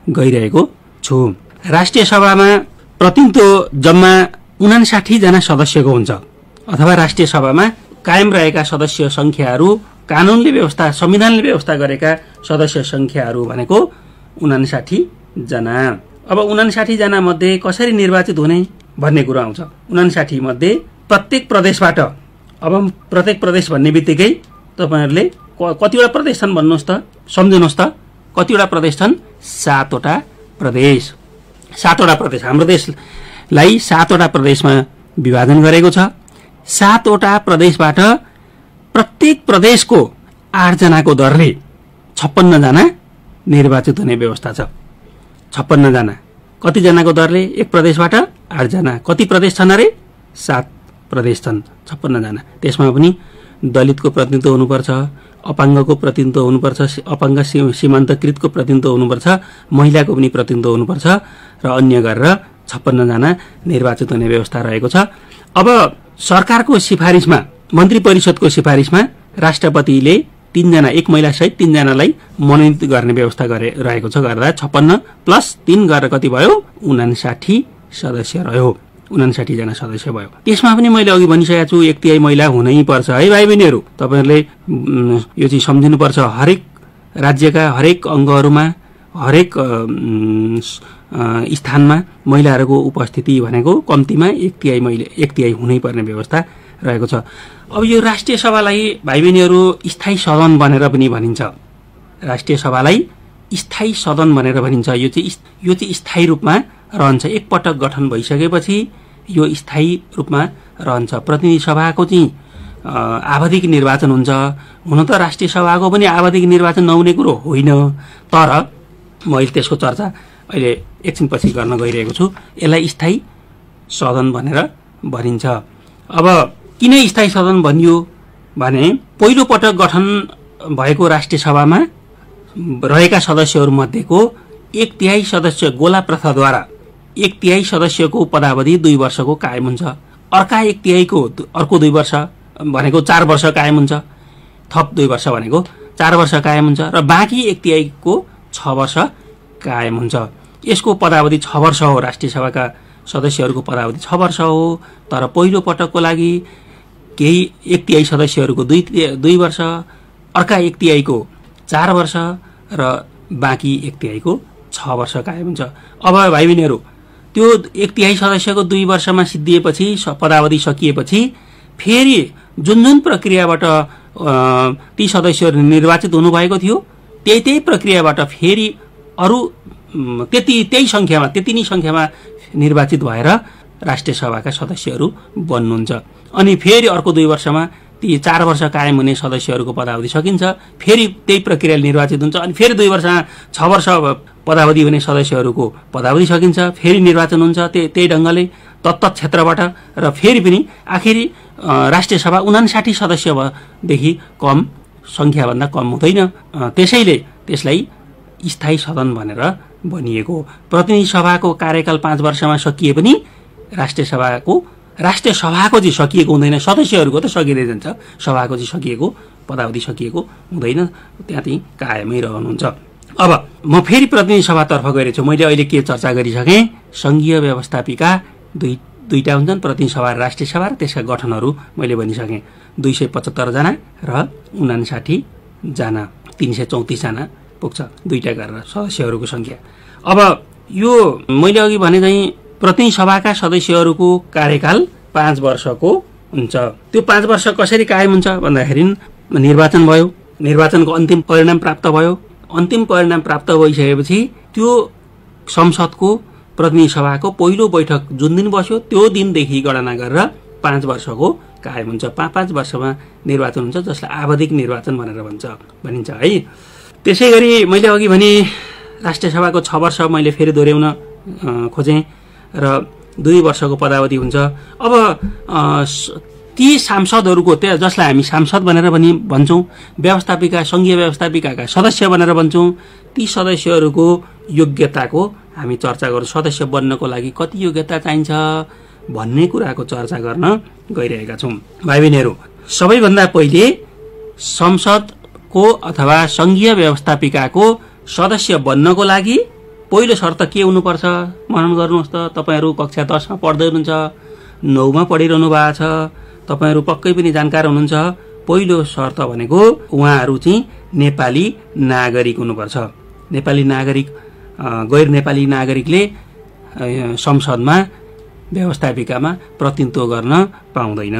गइरहेको छु। राष्ट्रिय सभामा प्रतिनिधित्व जम्मा 59 जना सदस्यको हुन्छ, अथवा राष्ट्रिय सभामा कायम रहेका सदस्य संख्याहरू कानूनले व्यवस्था, संविधानले व्यवस्था गरेका सदस्य संख्याहरू भनेको 59 जना। अब 59 जना मध्ये कसरी निर्वाचित हुने भन्ने कुरा आउँछ। 59 मध्ये प्रत्येक प्रदेशबाट, अब प्रत्येक प्रदेश भन्ने बित्तिकै तपाईहरुले कतिवटा प्रदेश छन् भन्नुहोस् त, सम्झिनुहोस् त, कतिवटा प्रदेश छन्? 7 वटा प्रदेश। 7 वटा प्रदेश। हाम्रो देशलाई 7 वटा प्रदेशमा विभाजन गरेको छ। 7 वटा प्रदेशबाट प्रत्येक प्रदेशको 8 जनाको दरले 56 जना निर्वाचित हुने व्यवस्था छ। 56 जना। कति जनाको दरले? एक प्रदेशबाट 8 जना। कति प्रदेश छन् अरे? 7 प्रदेश छन्। 56 जना। त्यसमा पनि दलितको प्रतिनिधित्व हुनुपर्छ, अपाङ्गको प्रतिनिधित्व हुनुपर्छ, अपाङ्ग सीमान्तकृतको प्रतिनिधित्व हुनुपर्छ, महिलाको पनि प्रतिनिधित्व हुनुपर्छ र अन्य गरेर 56 जना निर्वाचित हुने व्यवस्था रहेको छ। अब सरकारको सिफारिसमा, मन्त्री परिषदको सिफारिसमा राष्ट्रपतिले 3 जना, एक महिला सहित 3 जनालाई मनोनित गर्ने व्यवस्था रहेको छ। गर्दा 56 प्लस 3 गरेर कति भयो? 59 सदस्य रह्यो। 59 जना सदस्य भयो। त्यसमा पनि मैले अघि भनिसकेको छु 1/3 महिला हुनै पर्छ है भाइ बहिनीहरू। तपाईहरुले यो चाहिँ सम्झिनुपर्छ। हरेक राज्यका हरेक अंगहरुमा, हरेक स्थानमा महिलाहरूको उपस्थिति भनेको कम्तीमा 1/3 हुनै पर्ने व्यवस्था रहेको छ। अब यो राष्ट्रिय सभालाई भाइ बहिनीहरू स्थायी सदन भनेर पनि भनिन्छ। राष्ट्रिय सभालाई स्थायी सदन भनेर भनिन्छ। यो चाहिँ स्थायी रूपमा रहन्छ। एक पटक गठन भइसकेपछि यो स्थायी रूपमा रहन्छ। प्रतिनिधि सभाको चाहिँ आवधिक निर्वाचन हुन्छ। हुन त राष्ट्रिय सभाको पनि आवधिक निर्वाचन नहुने कुरो होइन, तर मैले त्यसको चर्चा अहिले एकछिनपछि गर्न गइरहेको छु। यसलाई स्थायी सदन भनेर भनिन्छ। अब किन स्थायी सदन भनियो भने पहिलो पटक गठन भएको राष्ट्रिय सभामा रहेका सदस्यहरू मध्येको 1/3 सदस्य गोला प्रथाद्वारा 1/3 सदस्यको पदावधि 2 वर्षको कायम हुन्छ। अर्का 1/3 को अर्को 2 वर्ष भनेको 4 वर्ष कायम हुन्छ। थप 2 वर्ष भनेको 4 वर्ष कायम हुन्छ र बाँकी 1/3 को 6 वर्ष कायम हुन्छ। यसको पदावधि 6 वर्ष हो। राष्ट्रिय सभाका सदस्यहरूको पदावधि 6 वर्ष हो। तर पहिलो पटकको लागि केही 1/3 सदस्यहरूको 2 वर्ष, अर्का 1/3 को 4 वर्ष र बाँकी 1/3 को 6 वर्ष कायम हुन्छ। अब भाइ बहिनीहरू, त्यो 1/3 सदस्यको 2 वर्षमा सिद्धिएपछि, पदावधि सकिएपछि फेरि जुन प्रक्रियाबाट ती सदस्यहरू निर्वाचित हुनुभएको थियो त्यही प्रक्रियाबाट फेरि अरू त्यति नै संख्यामा निर्वाचित भएर राष्ट्रिय सभाका सदस्यहरू बन्नुहुन्छ। अनि फेरि अर्को 2 वर्षमा ती 4 वर्ष कायम हुने सदस्यहरूको पदावधि सकिन्छ। फेरि त्यही प्रक्रियाले निर्वाचित हुन्छ। अनि फेरि 2 वर्षमा 6 वर्ष पदावधि हुने सदस्यहरूको पदावधि सकिन्छ। फेरि निर्वाचन हुन्छ त्यही ढंगले तत्त क्षेत्रबाट र फेरि पनि आखिरी राष्ट्रिय सभा 59 सदस्यदेखि कम संख्याभन्दा कम हुँदैन। त्यसैले त्यसलाई स्थायी सदन भनेर भनिएको। प्रतिनिधि सभाको कार्यकाल 5 वर्षमा सकिए पनि राष्ट्रिय सभाको चाहिँ सकिएको हुँदैन। सदस्यहरूको त सकिँदै जान्छ, सभाको चाहिँ सकिएको पदावधि सकिएको हुँदैन, त्यहाँ चाहिँ कायमै रहनुहुन्छ। अब म फेरि प्रतिनिधि सभातर्फ गएछु। मैले अहिले के चर्चा गरिसकेँ, संघीय व्यवस्थापिका दुईटा हुन्छन्, प्रतिनिधि सभा र राष्ट्रिय सभा, र त्यसका गठनहरू मैले भनिसकेँ। 275 जना र 59 जना, 334 जना पुग्छ दुईटा गरेर सदस्यहरूको संख्या। अब यो मैले अघि भने चाहिँ प्रतिनिधि सभाका सदस्यहरूको कार्यकाल 5 वर्षको हुन्छ। त्यो 5 वर्ष कसरी कायम हुन्छ भन्दाखेरि निर्वाचन भयो, निर्वाचनको अन्तिम परिणाम प्राप्त भयो। अन्तिम परिणाम प्राप्त भइसकेपछि त्यो संसदको प्रतिनिधि सभाको पहिलो बैठक जुन दिन बस्यो त्यो दिनदेखि गणना गरेर 5 वर्षको कायम हुन्छ। 5 वर्षमा निर्वाचन हुन्छ, जसलाई आवधिक निर्वाचन भनेर भनिन्छ है। त्यसै गरी मैले अघि भने राष्ट्रिय सभाको 6 वर्ष मैले फेरि दोहोऱ्याउन खोजेँ र 2 वर्षको पदावधि हुन्छ। अब ती सांसदहरूको जसलाई हामी सांसद भनेर भन्छौँ, व्यवस्थापिका संघीय व्यवस्थापिकाका सदस्य भनेर भन्छौँ, ती सदस्यहरूको योग्यताको हामी चर्चा गर्छौँ। सदस्य बन्नको लागि कति योग्यता चाहिन्छ भन्ने कुराको चर्चा गर्न गइरहेका छौँ। भाइ बहिनीहरू, सबैभन्दा पहिले संसदको अथवा संघीय व्यवस्थापिकाको सदस्य बन्नको लागि पहिलो शर्त के हुनुपर्छ मनन गर्नुहोस् त। तपाईहरू कक्षा 10 मा पढ्दै हुनुहुन्छ, 9 मा पढिरहनु भएको छ, तपाईहरू पक्कै पनि जानकार हुनुहुन्छ। पहिलो शर्त भनेको उहाँहरू चाहिँ नेपाली नागरिक हुनुपर्छ। नेपाली नागरिक, गैर नेपाली नागरिकले संसदमा व्यवस्थापिकामा प्रतिनिधित्व गर्न पाउँदैन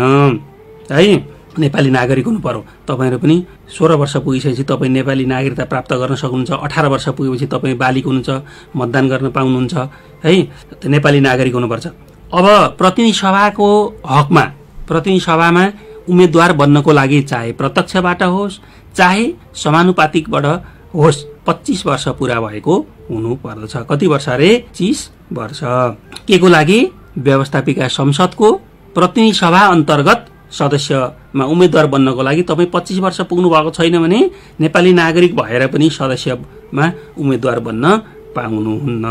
है। नेपाली नागरिक हुनु पर्यो। तपाईहरू पनि 16 वर्ष पुगिसकेपछि तपाईँ नेपाली नागरिकता प्राप्त गर्न सक्नुहुन्छ। 18 वर्ष पुगेपछि तपाईँ बालिक हुनुहुन्छ, मतदान गर्न पाउनुहुन्छ है। नेपाली नागरिक हुनुपर्छ। अब प्रतिनिधि सभाको हकमा, प्रतिनिधि सभामा उम्मेद्वार बन्नको लागि चाहे प्रत्यक्षबाट होस् चाहे समानुपातिकबाट होस् 25 वर्ष पूरा भएको हुनु पर्दछ। कति वर्ष रे? 25 वर्ष। के को लागि? व्यवस्थापिका संसदको प्रतिनिधि सभा अन्तर्गत सदस्यमा उम्मेद्वार बन्नको लागि तपाईँ 25 वर्ष पुग्नु भएको छैन भने नेपाली नागरिक भएर पनि सदस्यमा उम्मेद्वार बन्न पाउनुहुन्न।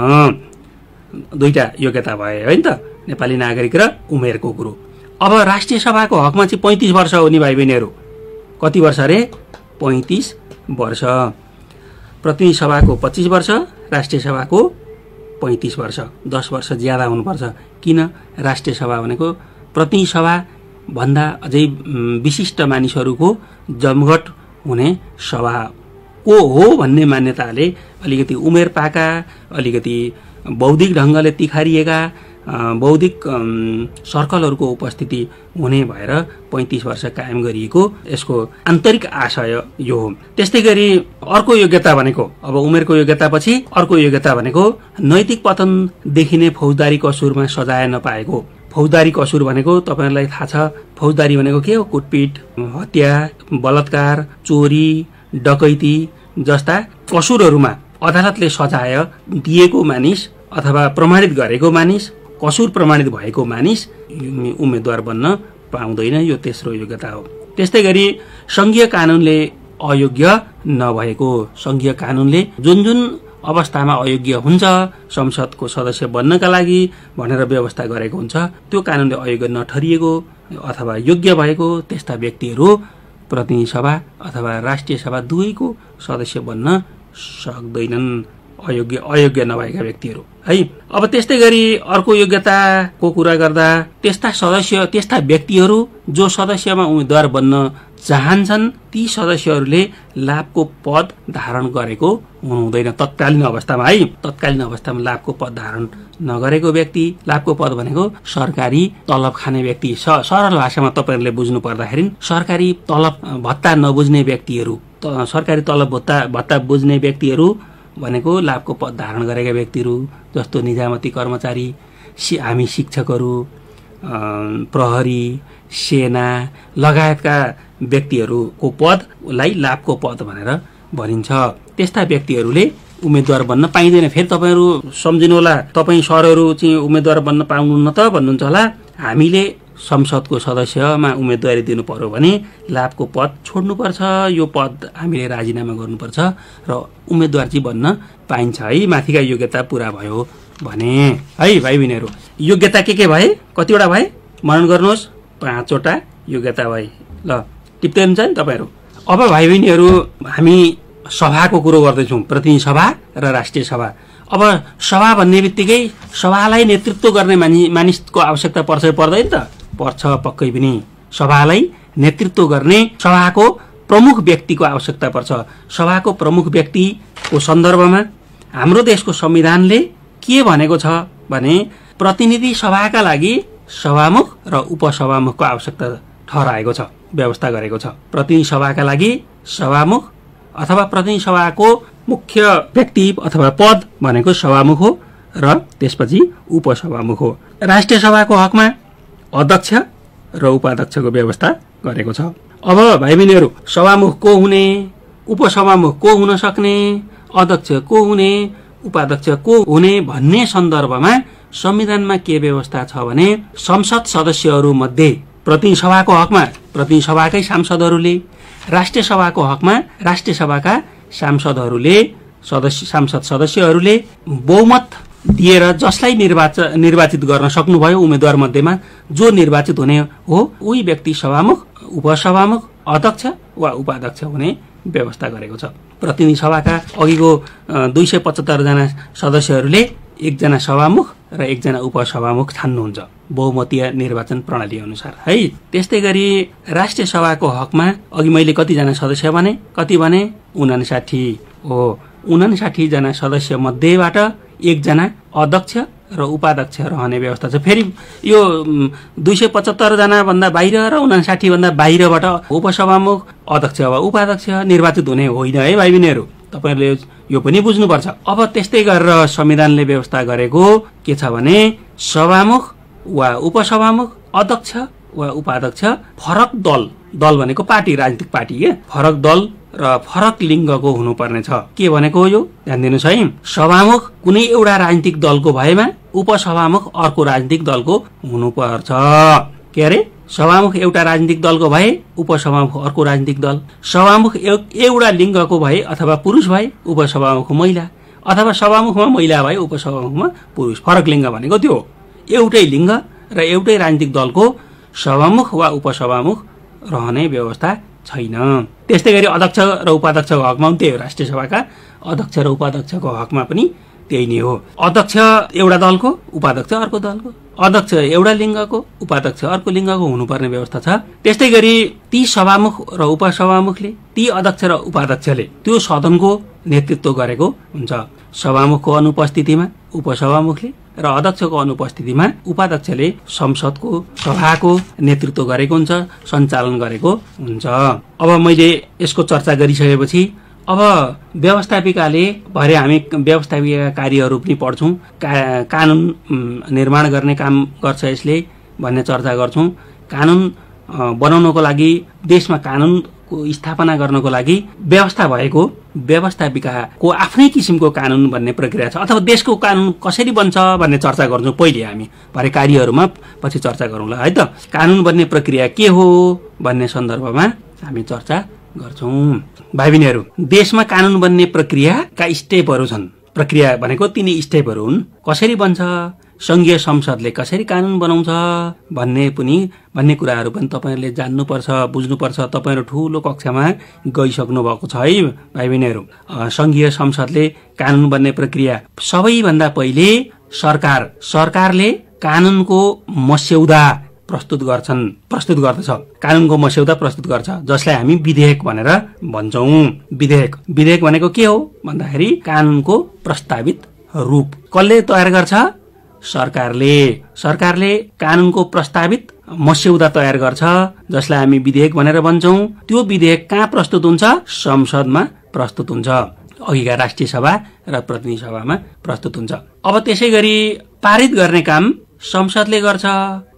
दुईटा योग्यता भए है त, नेपाली नागरिक र उमेरको कुरो। अब राष्ट्रिय सभाको हकमा चाहिँ 35 वर्ष हो नि भाइ बहिनीहरू। कति वर्ष रे? 35 वर्ष। प्रतिनिधि सभाको 25 वर्ष, राष्ट्रिय सभाको 35 वर्ष, 10 वर्ष ज्यादा हुनुपर्छ। किन? राष्ट्रिय सभा भनेको प्रतिनिधि सभा भन्दा अझै विशिष्ट मानिसहरूको जमघट हुने सभा हो भन्ने मान्यताले अलिकति उमेर पाका, अलिकति बौद्धिक ढङ्गले तिखारिएका बौद्धिक सर्कलहरूको उपस्थिति हुने भएर 35 वर्ष कायम गरिएको यसको आन्तरिक आशय यो हो। त्यस्तै गरी अर्को योग्यता भनेको, अब उमेरको योग्यता पछि अर्को योग्यता भनेको नैतिक पतन देखिने फौजदारी कसुरमा सजाय नपाएको। फौजदारी कसुर भनेको तपाईहरुलाई थाहा छ, फौजदारी भनेको के हो? कुटपिट, हत्या, बलात्कार, चोरी, डकैती जस्ता कसुरहरूमा अदालतले सजाय दिएको मानिस अथवा प्रमाणित गरेको मानिस, कसुर प्रमाणित भएको मानिस उम्मेद्वार बन्न पाउँदैन। यो तेस्रो योग्यता हो। त्यस्तै गरी संघीय कानूनले अयोग्य नभएको, संघीय कानूनले जुन जुन अवस्थामा अयोग्य हुन्छ संसदको सदस्य बन्नका लागि भनेर व्यवस्था गरेको हुन्छ, त्यो कानूनले अयोग्य नठहरिएको अथवा योग्य भएको त्यस्ता व्यक्तिहरू प्रतिनिधि सभा अथवा राष्ट्रिय सभा दुवैको सदस्य बन्न सक्दैनन्, अयोग्य नभएका व्यक्तिहरू है। अब त्यस्तै गरी अर्को योग्यताको कुरा गर्दा त्यस्ता व्यक्तिहरू जो सदस्यमा उम्मेद्वार बन्न चाहन्छन् ती सदस्यहरूले लाभको पद धारण गरेको हुनुहुँदैन तत्कालीन अवस्थामा है। तत्कालीन अवस्थामा लाभको पद धारण नगरेको व्यक्ति, लाभको पद भनेको सरकारी तलब खाने व्यक्ति, सरल भाषामा तपाईहरुले बुझ्नु पर्दाखेरि सरकारी तलब भत्ता नबुझ्ने व्यक्तिहरू, सरकारी तलब भत्ता बुझ्ने व्यक्तिहरू भनेको लाभको पद धारण गरेका व्यक्तिहरू जस्तो निजामती कर्मचारी, हामी शिक्षकहरू, प्रहरी, सेना लगायतका व्यक्तिहरूको पदलाई लाभको पद भनेर भनिन्छ। त्यस्ता व्यक्तिहरूले उम्मेद्वार बन्न पाइँदैन। फेरि तपाईहरु सम्झिनु होला, तपाई सरहरू चाहिँ उम्मेद्वार बन्न पाउनुहुन्न त भन्नुहुन्छ होला। हामीले संसदको सदस्यमा उम्मेदवारी दिनु पर्यो भने लाभको पद छोड्नुपर्छ, यो पद हामीले राजीनामा गर्नुपर्छ र उम्मेदवार चाहिँ बन्न पाइन्छ है, माथिका योग्यता पूरा भयो भने है। भाइ बहिनीहरू, योग्यता के भए, कतिवटा भए मनन गर्नुहोस्? 5 वटा योग्यता भए। ल टिप्दै हुन्छ नि तपाईँहरू। अब भाइ बहिनीहरू, हामी सभाको कुरो गर्दैछौँ, प्रतिनिधि सभा र राष्ट्रिय सभा। अब सभा भन्ने बित्तिकै सभालाई नेतृत्व गर्ने मानिसको आवश्यकता पर्छ पर्दैन त? पर्छ, पक्कै पनि। सभालाई नेतृत्व गर्ने सभाको प्रमुख व्यक्तिको आवश्यकता पर्छ। सभाको प्रमुख व्यक्तिको सन्दर्भमा हाम्रो देशको संविधानले के भनेको छ भने प्रतिनिधि सभाका लागि सभामुख र उपसभामुखको आवश्यकता ठहराएको छ, व्यवस्था गरेको छ। प्रतिनिधि सभाका लागि सभामुख अथवा प्रतिनिधि सभाको मुख्य व्यक्ति अथवा पद भनेको सभामुख हो र त्यसपछि उपसभामुख हो। राष्ट्रिय सभाको हकमा अध्यक्ष र उपाध्यक्षको व्यवस्था गरेको छ। अब भाइ बहिनीहरू, सभामुख को हुने, उपसभामुख को हुन सक्ने, अध्यक्ष को हुने, उपाध्यक्ष को हुने भन्ने सन्दर्भमा संविधानमा के व्यवस्था छ भने संसद सदस्यहरू मध्ये प्रतिनिधि सभाको हकमा प्रतिनिधि सभाकै सांसदहरूले, राष्ट्रिय सभाको हकमा राष्ट्रिय सभाका सांसदहरूले, सांसद सदस्यहरूले बहुमत दिएर जसलाई निर्वाचित गर्न सक्नुभयो उम्मेद्वार मध्येमा जो निर्वाचित हुने हो उही व्यक्ति सभामुख, उपसभामुख, अध्यक्ष वा उपाध्यक्ष हुने व्यवस्था गरेको छ। प्रतिनिधि सभाका अघिको 275 जना सदस्यहरूले 1 जना सभामुख र 1 जना उपसभामुख छान्नुहुन्छ बहुमतीय निर्वाचन प्रणाली अनुसार है। त्यस्तै गरी राष्ट्रिय सभाको हकमा अघि मैले कतिजना सदस्य भने, कति भने 59 हो। 59 जना सदस्य मध्येबाट 1 जना अध्यक्ष र उपाध्यक्ष रहने व्यवस्था छ। फेरि यो 275 जना भन्दा बाहिर र 59 भन्दा बाहिरबाट उपसभामुख, अध्यक्ष वा उपाध्यक्ष निर्वाचित हुने होइन है भाइ बहिनीहरू, तपाईहरुले यो पनि बुझ्नुपर्छ। अब त्यस्तै गरेर संविधानले व्यवस्था गरेको के छ भने सभामुख वा उपसभामुख, अध्यक्ष वा उपाध्यक्ष फरक दल भनेको पार्टी, राजनीतिक पार्टी के फरक दल र फरक लिङ्गको हुनुपर्ने छ। के भनेको यो ध्यान दिनुस् है। सभामुख कुनै एउटा राजनीतिक दलको भएमा उपसभामुख अर्को राजनीतिक दलको हुनुपर्छ। के अरे, सभामुख एउटा राजनीतिक दलको भए उपसभामुख अर्को राजनीतिक दल, सभामुख एउटा लिङ्गको भए अथवा पुरुष भए उपसभामुख महिला, अथवा सभामुखमा महिला भए उपसभामुखमा पुरुष, फरक लिङ्ग भनेको त्यो एउटै लिङ्ग र एउटै राजनीतिक दलको सभामुख वा उपसभामुख रहने व्यवस्था छैन। त्यस्तै गरी अध्यक्ष र उपाध्यक्षको हकमा पनि त्यही हो। राष्ट्रिय सभाका अध्यक्ष र उपाध्यक्षको हकमा पनि त्यही नै हो। अध्यक्ष एउटा दलको, उपाध्यक्ष अर्को दलको, अध्यक्ष एउटा लिङ्गको, उपाध्यक्ष अर्को लिङ्गको हुनुपर्ने व्यवस्था छ। त्यस्तै गरी ती सभामुख र उपसभामुखले, ती अध्यक्ष र उपाध्यक्षले त्यो सदनको नेतृत्व गरेको हुन्छ। सभामुखको अनुपस्थितिमा उपसभामुखले र अध्यक्षको अनुपस्थितिमा उपाध्यक्षले संसदको सभाको नेतृत्व गरेको हुन्छ, सञ्चालन गरेको हुन्छ। अब मैले यसको चर्चा गरिसकेपछि अब व्यवस्थापिकाले भरे हामी व्यवस्थापिका कार्यहरू पनि पढ्छौँ, कानुन निर्माण गर्ने काम गर्छ यसले भन्ने चर्चा गर्छौँ। कानुन बनाउनको लागि, देशमा कानुनको स्थापना गर्नको लागि व्यवस्था भएको व्यवस्थापिकाको आफ्नै किसिमको कानुन भन्ने प्रक्रिया छ, अथवा देशको कानुन कसरी बन्छ भन्ने चर्चा गर्छौँ पहिले हामी, भरे कार्यहरूमा पछि चर्चा गरौँला है त। कानुन बन्ने प्रक्रिया के हो भन्ने सन्दर्भमा हामी चर्चा गर्छौँ। भाइ बहिनीहरू, देशमा कानुन बन्ने प्रक्रियाका स्टेपहरू छन्। प्रक्रिया भनेको तिनी स्टेपहरू हुन्। कसरी बन्छ, संघीय संसदले कसरी कानुन बनाउँछ भन्ने कुराहरू पनि तपाईहरुले जान्नुपर्छ, बुझ्नुपर्छ। तपाईहरु ठूलो कक्षामा गइसक्नु भएको छ है भाइ बहिनीहरू। संघीय संसदले कानुन बन्ने प्रक्रिया सबैभन्दा पहिले सरकारले कानुनको मस्यौदा प्रस्तुत गर्दछ। कानुनको मस्यौदा प्रस्तुत गर्छ, जसलाई हामी विधेयक भनेर भन्छौँ। विधेयक भनेको के हो भन्दाखेरि कानुनको प्रस्तावित रूप। कसले तयार गर्छ? सरकारले कानुनको प्रस्तावित मस्यौदा तयार गर्छ, जसलाई हामी विधेयक भनेर भन्छौँ। त्यो विधेयक कहाँ प्रस्तुत हुन्छ? संसदमा प्रस्तुत हुन्छ, अघिका राष्ट्रिय सभा र प्रतिनिधि सभामा प्रस्तुत हुन्छ। अब त्यसै गरी पारित गर्ने काम संसदले गर्छ।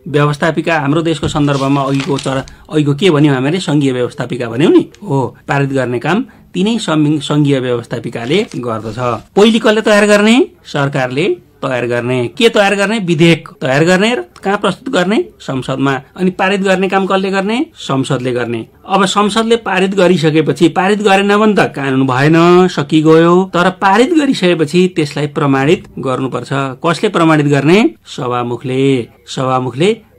व्यवस्थापिका हाम्रो देशको सन्दर्भमा अघिको के भन्यौँ हामीले? संघीय व्यवस्थापिका भन्यौँ नि हो। पारित गर्ने काम तिनै संघीय व्यवस्थापिकाले गर्दछ। पहिले कसले तयार गर्ने? सरकारले तयार गर्ने, के तयार गर्ने, विधेयक तयार गर्ने र कहाँ प्रस्तुत गर्ने, संसदमा, अनि पारित गर्ने काम कसले गर्ने, संसदले गर्ने। अब संसदले पारित गरिसकेपछि पारित गरेन भने त कानून भएन, सकिगयो। तर पारित गरिसकेपछि त्यसलाई प्रमाणित गर्नुपर्छ। कसले प्रमाणित गर्ने? सभामुखले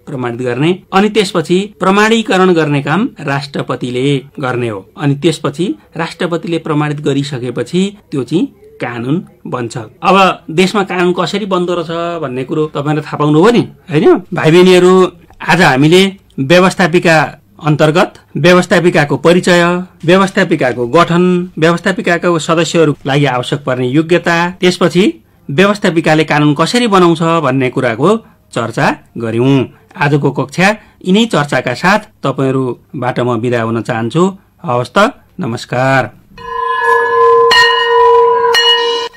प्रमाणित गर्ने। अनि त्यसपछि प्रमाणीकरण गर्ने काम राष्ट्रपतिले गर्ने हो। अनि त्यसपछि राष्ट्रपतिले प्रमाणित गरिसकेपछि त्यो चाहिँ कानून बन्छ। अब देशमा कानून कसरी बन्दो रहेछ भन्ने कुरो तपाईले थाहा पाउनुभयो नि, हैन? भाइ बहिनीहरू, आज हामीले व्यवस्थापिका अन्तर्गत व्यवस्थापिकाको परिचय, व्यवस्थापिकाको गठन, व्यवस्थापिकाको सदस्यहरूको लागि आवश्यक पर्ने योग्यता, त्यसपछि व्यवस्थापिकाले कानून कसरी बनाउँछ भन्ने कुराको चर्चा गर्यौं। आजको कक्षा यिनै चर्चाका साथ तपाईहरुबाट म बिदा हुन चाहन्छु। हवस् त, नमस्कार।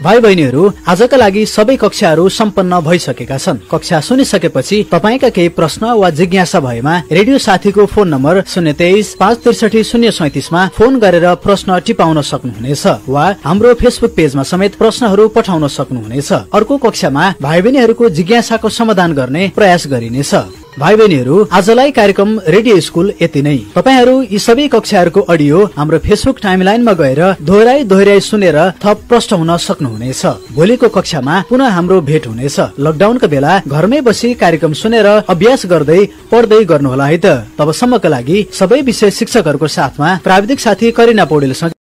भाइ बहिनीहरू, आजका लागि सबै कक्षाहरू सम्पन्न भइसकेका छन्। कक्षा सुनिसकेपछि तपाईका केही प्रश्न वा जिज्ञासा भएमा रेडियो साथीको फोन नम्बर 023-563-037 मा फोन गरेर प्रश्न टिपाउन सक्नुहुनेछ वा हाम्रो फेसबुक पेजमा समेत प्रश्नहरू पठाउन सक्नुहुनेछ। अर्को कक्षामा भाइ बहिनीहरूको जिज्ञासाको समाधान गर्ने प्रयास गरिनेछ। भाइ बहिनीहरू, आजलाई कार्यक्रम रेडियो स्कुल यति नै। तपाईहरू यी सबै कक्षाहरूको अडियो हाम्रो फेसबुक टाइमलाइनमा गएर दोहोर्याई सुनेर थप प्रश्न हुन सक्नुहुनेछ। भोलिको कक्षामा पुनः हाम्रो भेट हुनेछ। लकडाउनका बेला घरमै बसी कार्यक्रम सुनेर अभ्यास गर्दै पढ्दै गर्नुहोला है त। तबसम्मका लागि सबै विषय शिक्षकहरूको साथमा प्राविधिक साथी करिना पौडेलसँग